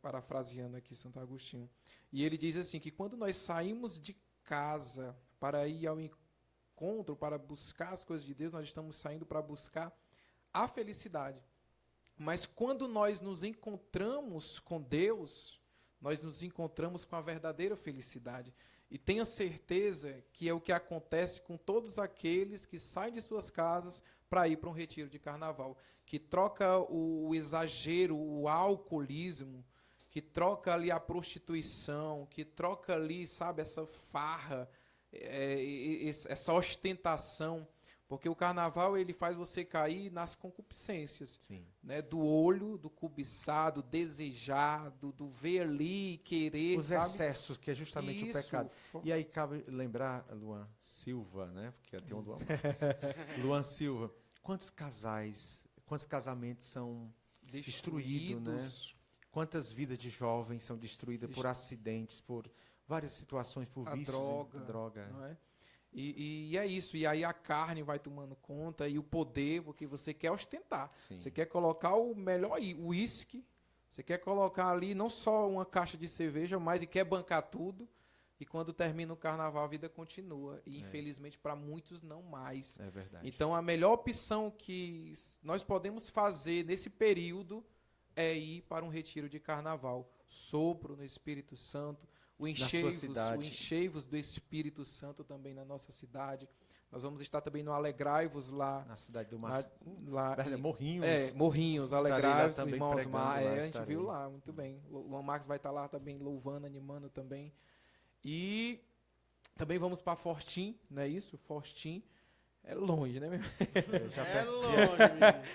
Parafraseando aqui Santo Agostinho. E ele diz assim, que quando nós saímos de casa para ir ao encontro, para buscar as coisas de Deus, nós estamos saindo para buscar a felicidade. Mas quando nós nos encontramos com Deus, nós nos encontramos com a verdadeira felicidade. E tenha certeza que é o que acontece com todos aqueles que saem de suas casas para ir para um retiro de carnaval, que troca o exagero, o alcoolismo, que troca ali a prostituição, que troca ali, sabe, essa farra, essa ostentação. Porque o carnaval ele faz você cair nas concupiscências, né? Do olho, do cobiçar, do desejar, do ver ali, querer, os sabe? Excessos, que é justamente o pecado. E aí cabe lembrar, Luan Silva, né? Porque tem um Luan Marques. Luan Silva, quantos casamentos são destruídos, né? Quantas vidas de jovens são destruídas por acidentes, por várias situações, por vícios, droga. Não é? E é isso, e aí a carne vai tomando conta, e o poder, porque você quer ostentar. Sim. Você quer colocar o melhor uísque, você quer colocar ali não só uma caixa de cerveja, mas e quer bancar tudo, e quando termina o carnaval a vida continua, e infelizmente para muitos não mais. É verdade. Então a melhor opção que nós podemos fazer nesse período é ir para um retiro de carnaval, sopro no Espírito Santo, o enchei-vos do Espírito Santo também na nossa cidade. Nós vamos estar também no Alegrai-vos lá. Na cidade do Morrinhos. Morrinhos, Alegrai-vos, irmãos Mar. A gente viu lá, muito bem. O Luan Marques vai estar lá também, louvando, animando também. E também vamos para Fortim, não é isso? Fortim é longe, né?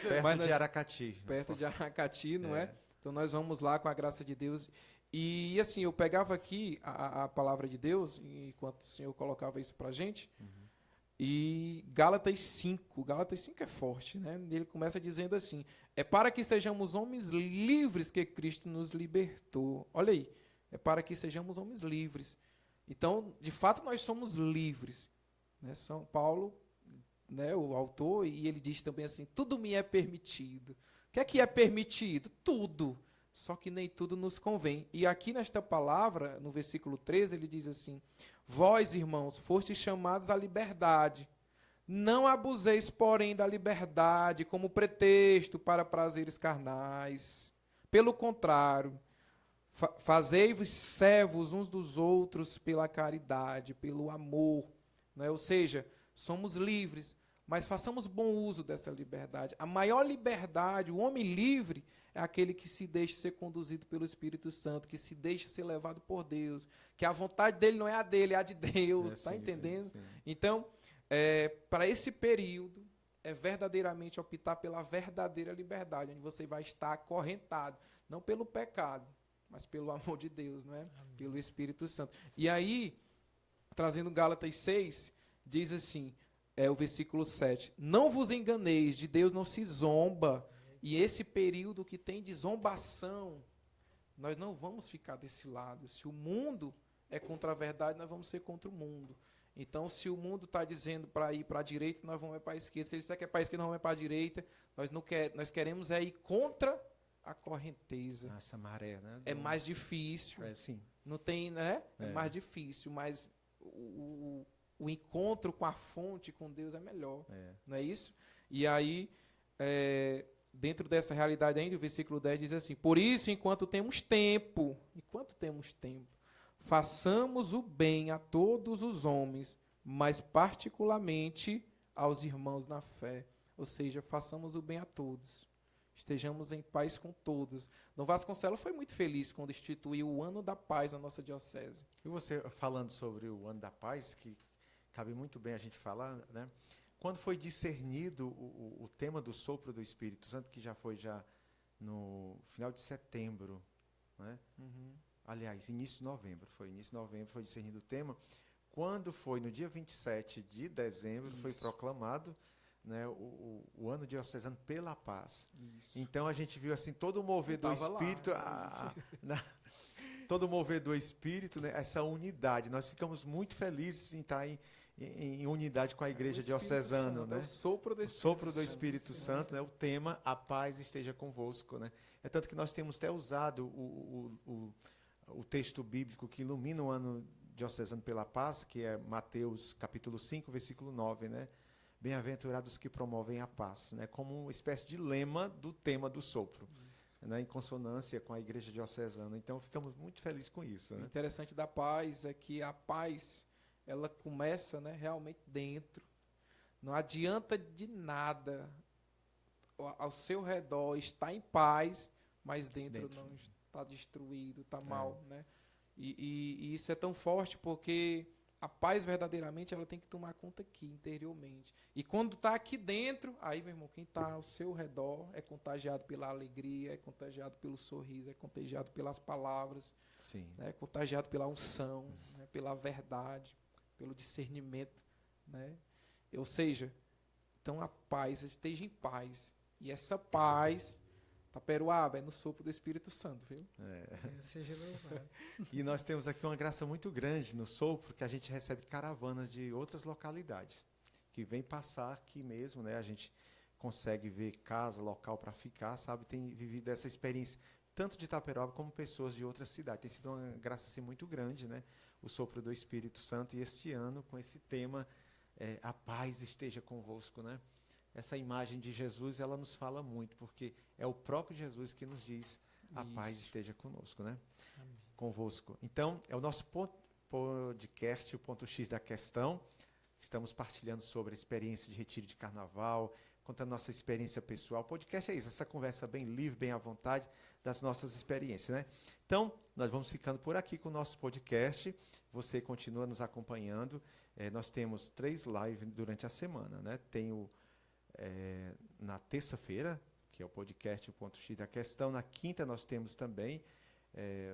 Perto de Aracati. Perto de Aracati, não é? Então nós vamos lá com a graça de Deus. E assim, eu pegava aqui a palavra de Deus, enquanto o Senhor colocava isso pra gente, E Gálatas 5 é forte, né? Ele começa dizendo assim: é para que sejamos homens livres que Cristo nos libertou. Olha aí, é para que sejamos homens livres. Então, de fato, nós somos livres, né? São Paulo, né, o autor, e ele diz também assim: tudo me é permitido. O que é permitido? Tudo. Só que nem tudo nos convém. E aqui nesta palavra, no versículo 13, ele diz assim: vós, irmãos, fostes chamados à liberdade. Não abuseis, porém, da liberdade como pretexto para prazeres carnais. Pelo contrário, fazei-vos servos uns dos outros pela caridade, pelo amor. Né? Ou seja, somos livres, mas façamos bom uso dessa liberdade. A maior liberdade, o homem livre, é aquele que se deixa ser conduzido pelo Espírito Santo, que se deixa ser levado por Deus, que a vontade dele não é a dele, é a de Deus, está entendendo? Sim. Então, para esse período, é verdadeiramente optar pela verdadeira liberdade, onde você vai estar acorrentado, não pelo pecado, mas pelo amor de Deus, não é? Pelo Espírito Santo. E aí, trazendo Gálatas 6, diz assim, o versículo 7, não vos enganeis, de Deus não se zomba. E esse período que tem de zombação, nós não vamos ficar desse lado. Se o mundo é contra a verdade, nós vamos ser contra o mundo. Então, se o mundo está dizendo para ir para a direita, nós vamos ir para a esquerda. Se ele disser que é para a esquerda, nós vamos ir para a direita. Nós queremos ir contra a correnteza. Essa maré, né? É mais difícil. Sim. Não tem, né? É mais difícil, mas o encontro com a fonte, com Deus, é melhor. Não é isso? E aí, dentro dessa realidade ainda, o versículo 10 diz assim: por isso, enquanto temos tempo, façamos o bem a todos os homens, mas particularmente aos irmãos na fé. Ou seja, façamos o bem a todos. Estejamos em paz com todos. Dom Vasconcelos foi muito feliz quando instituiu o Ano da Paz na nossa diocese. E você, falando sobre o Ano da Paz, que cabe muito bem a gente falar, né? Quando foi discernido o tema do sopro do Espírito Santo, que já foi no final de setembro, né? Aliás, início de novembro, foi discernido o tema. Quando foi no dia 27 de dezembro, foi proclamado, né, o ano diocesano pela paz. Isso. Então a gente viu assim todo o mover do Espírito, todo o mover do Espírito, né, essa unidade. Nós ficamos muito felizes em estar em unidade com a Igreja diocesana, né? O sopro do Espírito Santo, né? O tema a paz esteja convosco, né? É tanto que nós temos até usado o texto bíblico que ilumina o ano diocesano pela paz, que é Mateus capítulo 5, versículo 9, né? Bem-aventurados que promovem a paz, né? Como uma espécie de lema do tema do sopro, né? Em consonância com a Igreja diocesana. Então, ficamos muito felizes com isso, né? O interessante da paz é que a paz, ela começa, né, realmente dentro. Não adianta de nada ao seu redor estar em paz, mas dentro não está destruído, está mal, né? E isso é tão forte porque a paz verdadeiramente ela tem que tomar conta aqui, interiormente. E quando está aqui dentro, aí, meu irmão, quem está ao seu redor é contagiado pela alegria, é contagiado pelo sorriso, é contagiado pelas palavras, né? É contagiado pela unção, né? Pela verdade, pelo discernimento, né? Ou seja, então a paz, esteja em paz. E essa paz, Taperoaba, é no sopro do Espírito Santo, viu? Seja louvado. E nós temos aqui uma graça muito grande no sopro, que a gente recebe caravanas de outras localidades, que vêm passar aqui mesmo, né? A gente consegue ver casa, local para ficar, sabe? Tem vivido essa experiência, tanto de Taperoaba como pessoas de outras cidades. Tem sido uma graça assim, muito grande, né? O sopro do Espírito Santo, e este ano, com esse tema, a paz esteja convosco, né? Essa imagem de Jesus, ela nos fala muito, porque é o próprio Jesus que nos diz: a paz esteja conosco, né? Amém. Convosco. Então, é o nosso podcast, o ponto X da questão. Estamos partilhando sobre a experiência de retiro de carnaval, contando nossa experiência pessoal. O podcast é isso, essa conversa bem livre, bem à vontade, das nossas experiências, né? Então, nós vamos ficando por aqui com o nosso podcast. Você continua nos acompanhando. Nós temos 3 lives durante a semana, né? Tem na terça-feira, que é o podcast, o ponto X da questão. Na quinta nós temos também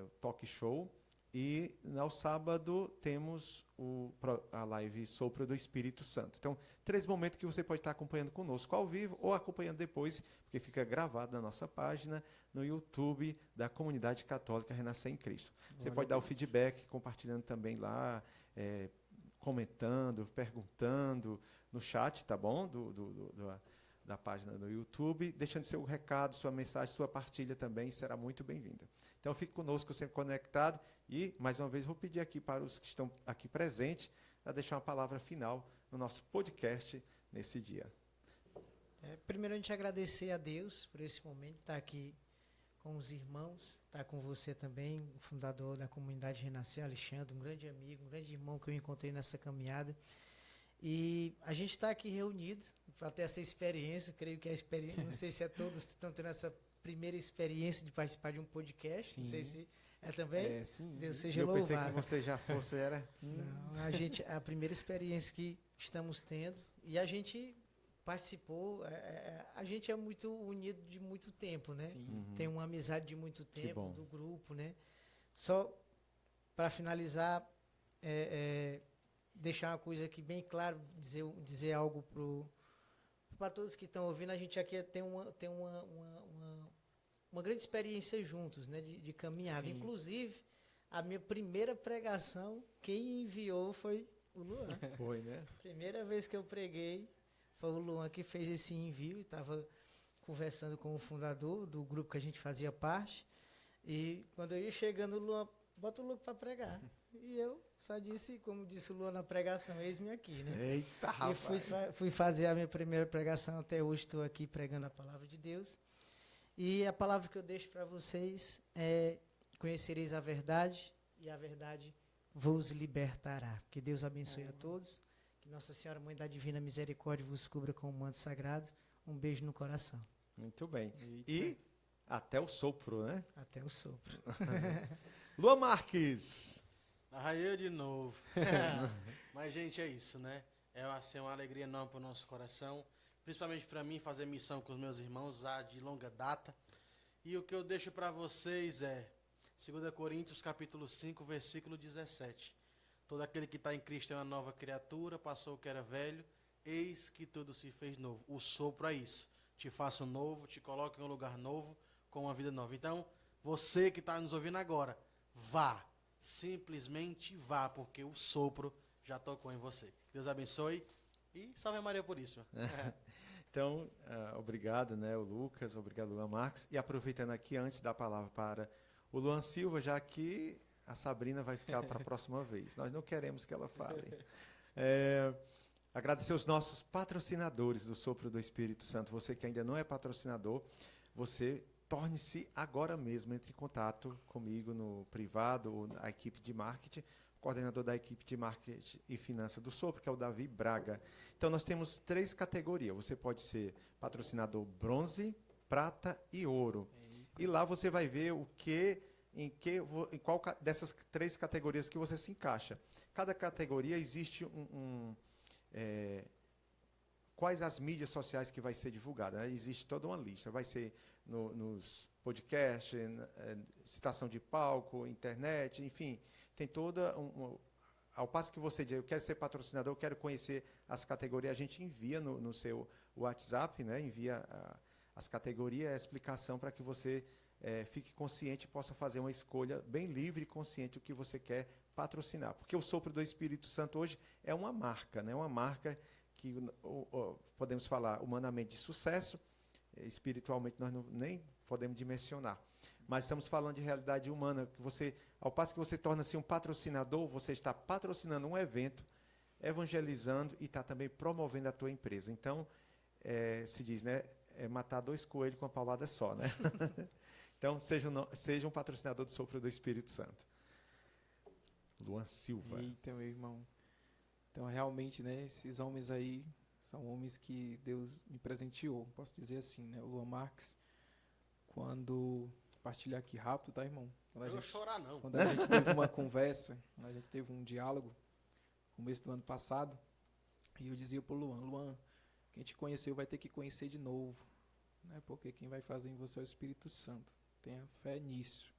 o talk show, E ao sábado temos a live Sopro do Espírito Santo. Então, 3 momentos que você pode estar acompanhando conosco ao vivo ou acompanhando depois, porque fica gravado na nossa página, no YouTube da Comunidade Católica Renascer em Cristo. Você pode dar o feedback, compartilhando também lá, comentando, perguntando no chat, tá bom? Da página do YouTube, deixando seu recado, sua mensagem, sua partilha também, será muito bem-vinda. Então, fique conosco sempre conectado e, mais uma vez, vou pedir aqui para os que estão aqui presentes a deixar uma palavra final no nosso podcast nesse dia. Primeiro, a gente agradecer a Deus por esse momento, estar aqui com os irmãos, estar com você também, o fundador da Comunidade Renascer, Alexandre, um grande amigo, um grande irmão que eu encontrei nessa caminhada. E a gente está aqui reunido para ter essa experiência, creio que a experiência, não sei se todos estão tendo essa primeira experiência de participar de um podcast, sim. Não sei se é também, sim. Deus seja eu louvado. pensei que você já fosse, era... Não, é a primeira experiência que estamos tendo e a gente participou, a gente é muito unido de muito tempo, né? Tem uma amizade de muito tempo do grupo, né? Só para finalizar, deixar uma coisa aqui bem claro, dizer algo para todos que estão ouvindo. A gente aqui tem uma grande experiência juntos, né, de caminhada. Sim. Inclusive, a minha primeira pregação, quem enviou foi o Luan. Foi, né? Primeira vez que eu preguei, foi o Luan que fez esse envio. Estava conversando com o fundador do grupo que a gente fazia parte. E quando eu ia chegando, o Luan, bota o Lucas para pregar. E eu só disse, como disse o Luan na pregação, eis-me aqui, né? Eita, rapaz! E fui fazer a minha primeira pregação, até hoje estou aqui pregando a palavra de Deus. E a palavra que eu deixo para vocês é: conhecereis a verdade, e a verdade vos libertará. Que Deus abençoe a todos, que Nossa Senhora, Mãe da Divina Misericórdia, vos cubra com o manto sagrado. Um beijo no coração. Muito bem. E até o sopro, né? Até o sopro. Luan Marques! Arraiei de novo. Mas, gente, é isso, né? É uma alegria enorme para o nosso coração, principalmente para mim, fazer missão com os meus irmãos de longa data. E o que eu deixo para vocês é 2 Coríntios, capítulo 5, versículo 17. Todo aquele que está em Cristo é uma nova criatura, passou o que era velho, eis que tudo se fez novo. O sopro é isso. Te faço novo, te coloco em um lugar novo, com uma vida nova. Então, você que está nos ouvindo agora, vá. Simplesmente vá, porque o sopro já tocou em você. Deus abençoe e salve Maria Puríssima. Então, obrigado, né, o Lucas, obrigado, Luan Marques. E aproveitando aqui, antes da palavra para o Luan Silva, já que a Sabrina vai ficar para a próxima vez. Nós não queremos que ela fale. Agradecer os nossos patrocinadores do Sopro do Espírito Santo. Você que ainda não é patrocinador, você torne-se agora mesmo, entre em contato comigo no privado ou na equipe de marketing, coordenador da equipe de marketing e finanças do Sopro, que é o Davi Braga. Então, nós temos 3 categorias. Você pode ser patrocinador bronze, prata e ouro. E lá você vai ver em qual dessas 3 categorias que você se encaixa. Cada categoria existe quais as mídias sociais que vai ser divulgada, né? Existe toda uma lista. Vai ser nos podcasts, citação de palco, internet, enfim. Tem toda ao passo que você diz, eu quero ser patrocinador, eu quero conhecer as categorias, a gente envia no seu WhatsApp, né? Envia as categorias, a explicação para que você fique consciente e possa fazer uma escolha bem livre e consciente do que você quer patrocinar. Porque o Sopro do Espírito Santo hoje é uma marca, né? Uma marca que podemos falar humanamente de sucesso, espiritualmente nós nem podemos dimensionar. Mas estamos falando de realidade humana, que você, ao passo que você torna-se um patrocinador, você está patrocinando um evento, evangelizando e está também promovendo a tua empresa. Então, se diz, né, matar 2 coelhos com uma paulada só, né? Então, seja um patrocinador do Sopro do Espírito Santo. Luan Silva. Eita, meu irmão. Então, realmente, né, esses homens aí são homens que Deus me presenteou, posso dizer assim, né? O Luan Marques, quando partilhar aqui rápido, tá, irmão? Eu vou chorar, não. Quando a gente teve uma conversa, a gente teve um diálogo, no começo do ano passado, e eu dizia pro Luan, quem te conheceu vai ter que conhecer de novo, né? Porque quem vai fazer em você é o Espírito Santo. Tenha fé nisso.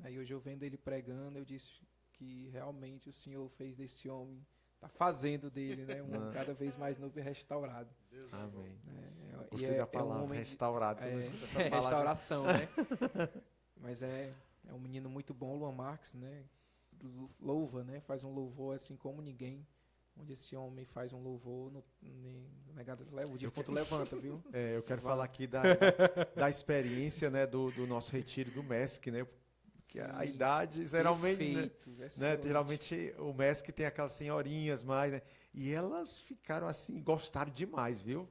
E hoje eu vendo ele pregando, eu disse que realmente o Senhor fez desse homem, está fazendo dele, né, um homem cada vez mais novo e restaurado. Amém. E Gostei da palavra, um homem restaurado. quando eu escuto essa palavra. restauração, né? Mas é um menino muito bom, Luan Marques, né? Louva, né? Faz um louvor assim como ninguém. Onde esse homem faz um louvor, o defunto levanta, viu? Eu quero falar aqui da experiência, né, do nosso retiro do MESC, né? Porque a Sim, idade, geralmente, perfeito, geralmente o MESC tem aquelas senhorinhas mais, né? E elas ficaram assim, gostaram demais, viu?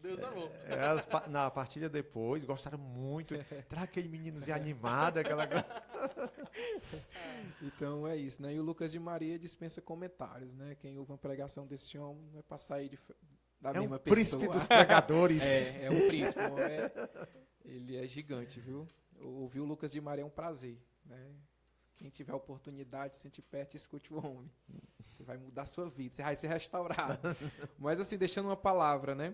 Deus é bom. Elas, na partilha depois, gostaram muito. Traga aquele meninozinho animado, aquela coisa. Então é isso, né? E o Lucas de Maria dispensa comentários, né? Quem ouve uma pregação desse homem não é para sair da É mesma um príncipe pessoa. dos pregadores. É um príncipe. Ele é gigante, viu? Ouvir o Lucas de Maria é um prazer, né? Quem tiver oportunidade, sente perto e escute o homem. Você vai mudar a sua vida, você vai ser restaurado. Mas assim, deixando uma palavra, né?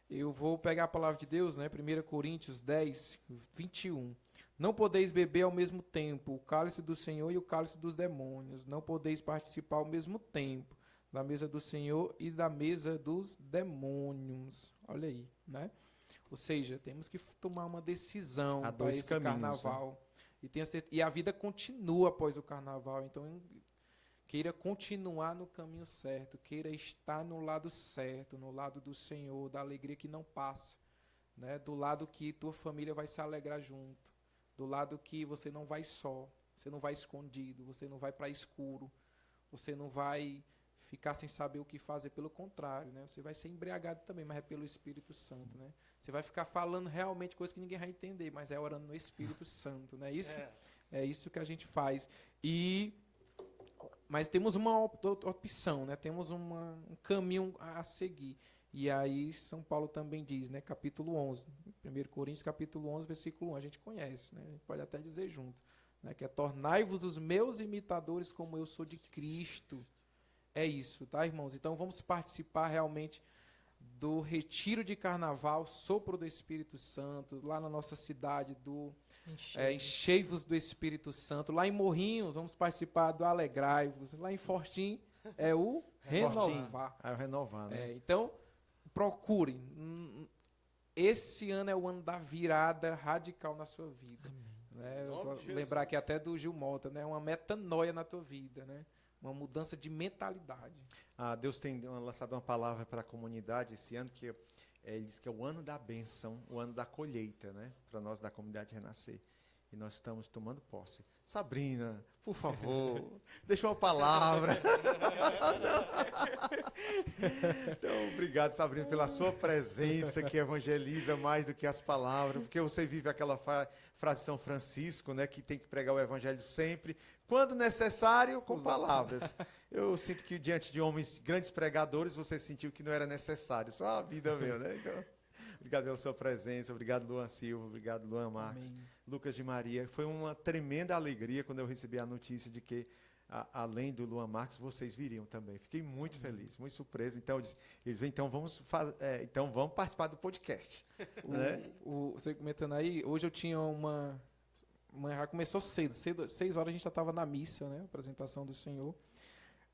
Eu vou pegar a palavra de Deus, né? 1 Coríntios 10, 21. Não podeis beber ao mesmo tempo o cálice do Senhor e o cálice dos demônios. Não podeis participar ao mesmo tempo da mesa do Senhor e da mesa dos demônios. Olha aí, né? Ou seja, temos que tomar uma decisão para esse carnaval. Né? E a vida continua após o carnaval. Então, queira continuar no caminho certo. Queira estar no lado certo, no lado do Senhor, da alegria que não passa. Né? Do lado que tua família vai se alegrar junto. Do lado que você não vai só. Você não vai escondido. Você não vai para escuro. Você não vai ficar sem saber o que fazer. Pelo contrário, né? Você vai ser embriagado também, mas é pelo Espírito Santo, né? Você vai ficar falando realmente coisas que ninguém vai entender, mas é orando no Espírito Santo, não é isso? É isso que a gente faz. Mas temos uma opção, né? Temos um caminho a seguir. E aí São Paulo também diz, né? Capítulo 11, 1 Coríntios capítulo 11, versículo 1, a gente conhece, né? A gente pode até dizer junto, né? Que é tornai-vos os meus imitadores como eu sou de Cristo. É isso, tá, irmãos? Então vamos participar realmente do retiro de carnaval, sopro do Espírito Santo, lá na nossa cidade, do Enchei-vos do Espírito Santo. Lá em Morrinhos, vamos participar do Alegrai-vos. Lá em Fortim é o Renovar. É o Renovar, né? Então, procurem. Esse ano é o ano da virada radical na sua vida. Né? Eu vou lembrar aqui até do Gil Mota, né? Uma metanoia na tua vida, né? Uma mudança de mentalidade. Deus tem lançado uma palavra para a comunidade esse ano, que ele diz que é o ano da bênção, o ano da colheita, né? Para nós da comunidade Renascer. E nós estamos tomando posse. Sabrina, por favor, deixa uma palavra. Então, obrigado, Sabrina, pela sua presença, que evangeliza mais do que as palavras, porque você vive aquela frase de São Francisco, né, que tem que pregar o evangelho sempre, quando necessário, com palavras. Eu sinto que diante de homens, grandes pregadores, você sentiu que não era necessário, só a vida mesmo, né? Então, obrigado pela sua presença, obrigado, Luan Silva, obrigado, Luan Marques, amém. Lucas de Maria. Foi uma tremenda alegria quando eu recebi a notícia de que, além do Luan Marques, vocês viriam também. Fiquei muito feliz, muito surpreso. Então, eles vêm, então vamos participar do podcast. Né? Você comentando aí, hoje eu tinha uma já começou cedo, 6 horas a gente já estava na missa, né? Apresentação do Senhor.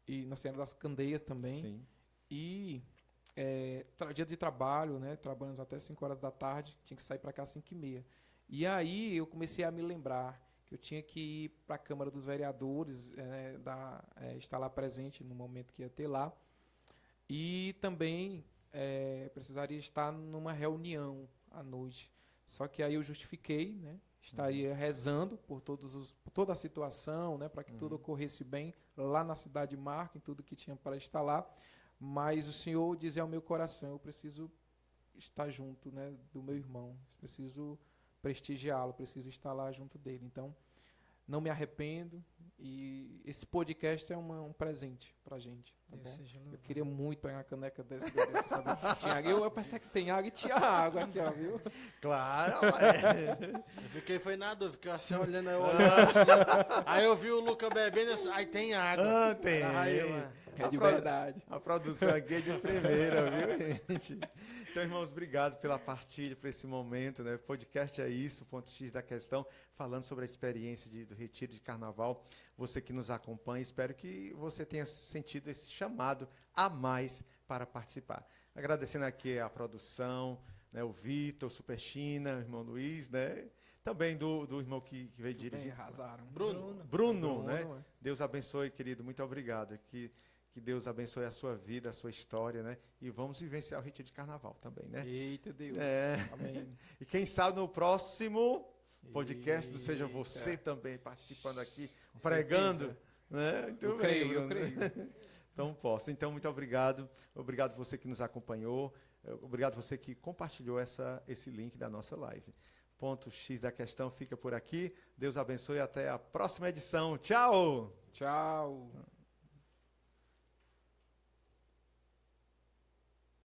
E na Senhora das Candeias também. Sim. E dia de trabalho, né? Trabalhamos até 5 horas da tarde, tinha que sair para cá às 5h30. E aí eu comecei a me lembrar que eu tinha que ir para a Câmara dos Vereadores, estar lá presente no momento que ia ter lá. E também precisaria estar numa reunião à noite. Só que aí eu justifiquei, né? Estaria rezando por toda a situação, né? Para que tudo ocorresse bem lá na cidade de Marco, em tudo que tinha para estar lá. Mas o Senhor dizia ao meu coração, eu preciso estar junto, né, do meu irmão, preciso prestigiá-lo, preciso estar lá junto dele. Então, não me arrependo e esse podcast é um presente pra gente, tá bom? Eu queria muito pegar uma caneca desse sabe? Eu pensei que tem água e tinha água aqui, ó, viu? Claro! Eu fiquei na dúvida, fiquei assim olhando, aí eu vi o Luca bebendo, aí tem água. Tem. É de pro- verdade. A produção aqui é de primeira, viu, gente? Então, irmãos, obrigado pela partilha, por esse momento, né? Podcast é isso, ponto X da questão, falando sobre a experiência do retiro de carnaval. Você que nos acompanha, espero que você tenha sentido esse chamado a mais para participar. Agradecendo aqui a produção, né? O Vitor, o Super China, o irmão Luiz, né? Também do irmão que veio Bem, dirigir. arrasaram. Bruno, né? é. Deus abençoe, querido. Muito obrigado. Que Deus abençoe a sua vida, a sua história, né? E vamos vivenciar o retiro de carnaval também, né? Eita Deus. É. Amém. E quem sabe no próximo podcast do Seja Eita. Você também participando aqui, Com pregando, certeza. né? Muito Eu bem, creio, eu Bruno. creio. Então posso. Então, muito obrigado. Obrigado você que nos acompanhou. Obrigado você que compartilhou esse link da nossa live. Ponto X da questão fica por aqui. Deus abençoe e até a próxima edição. Tchau! Tchau.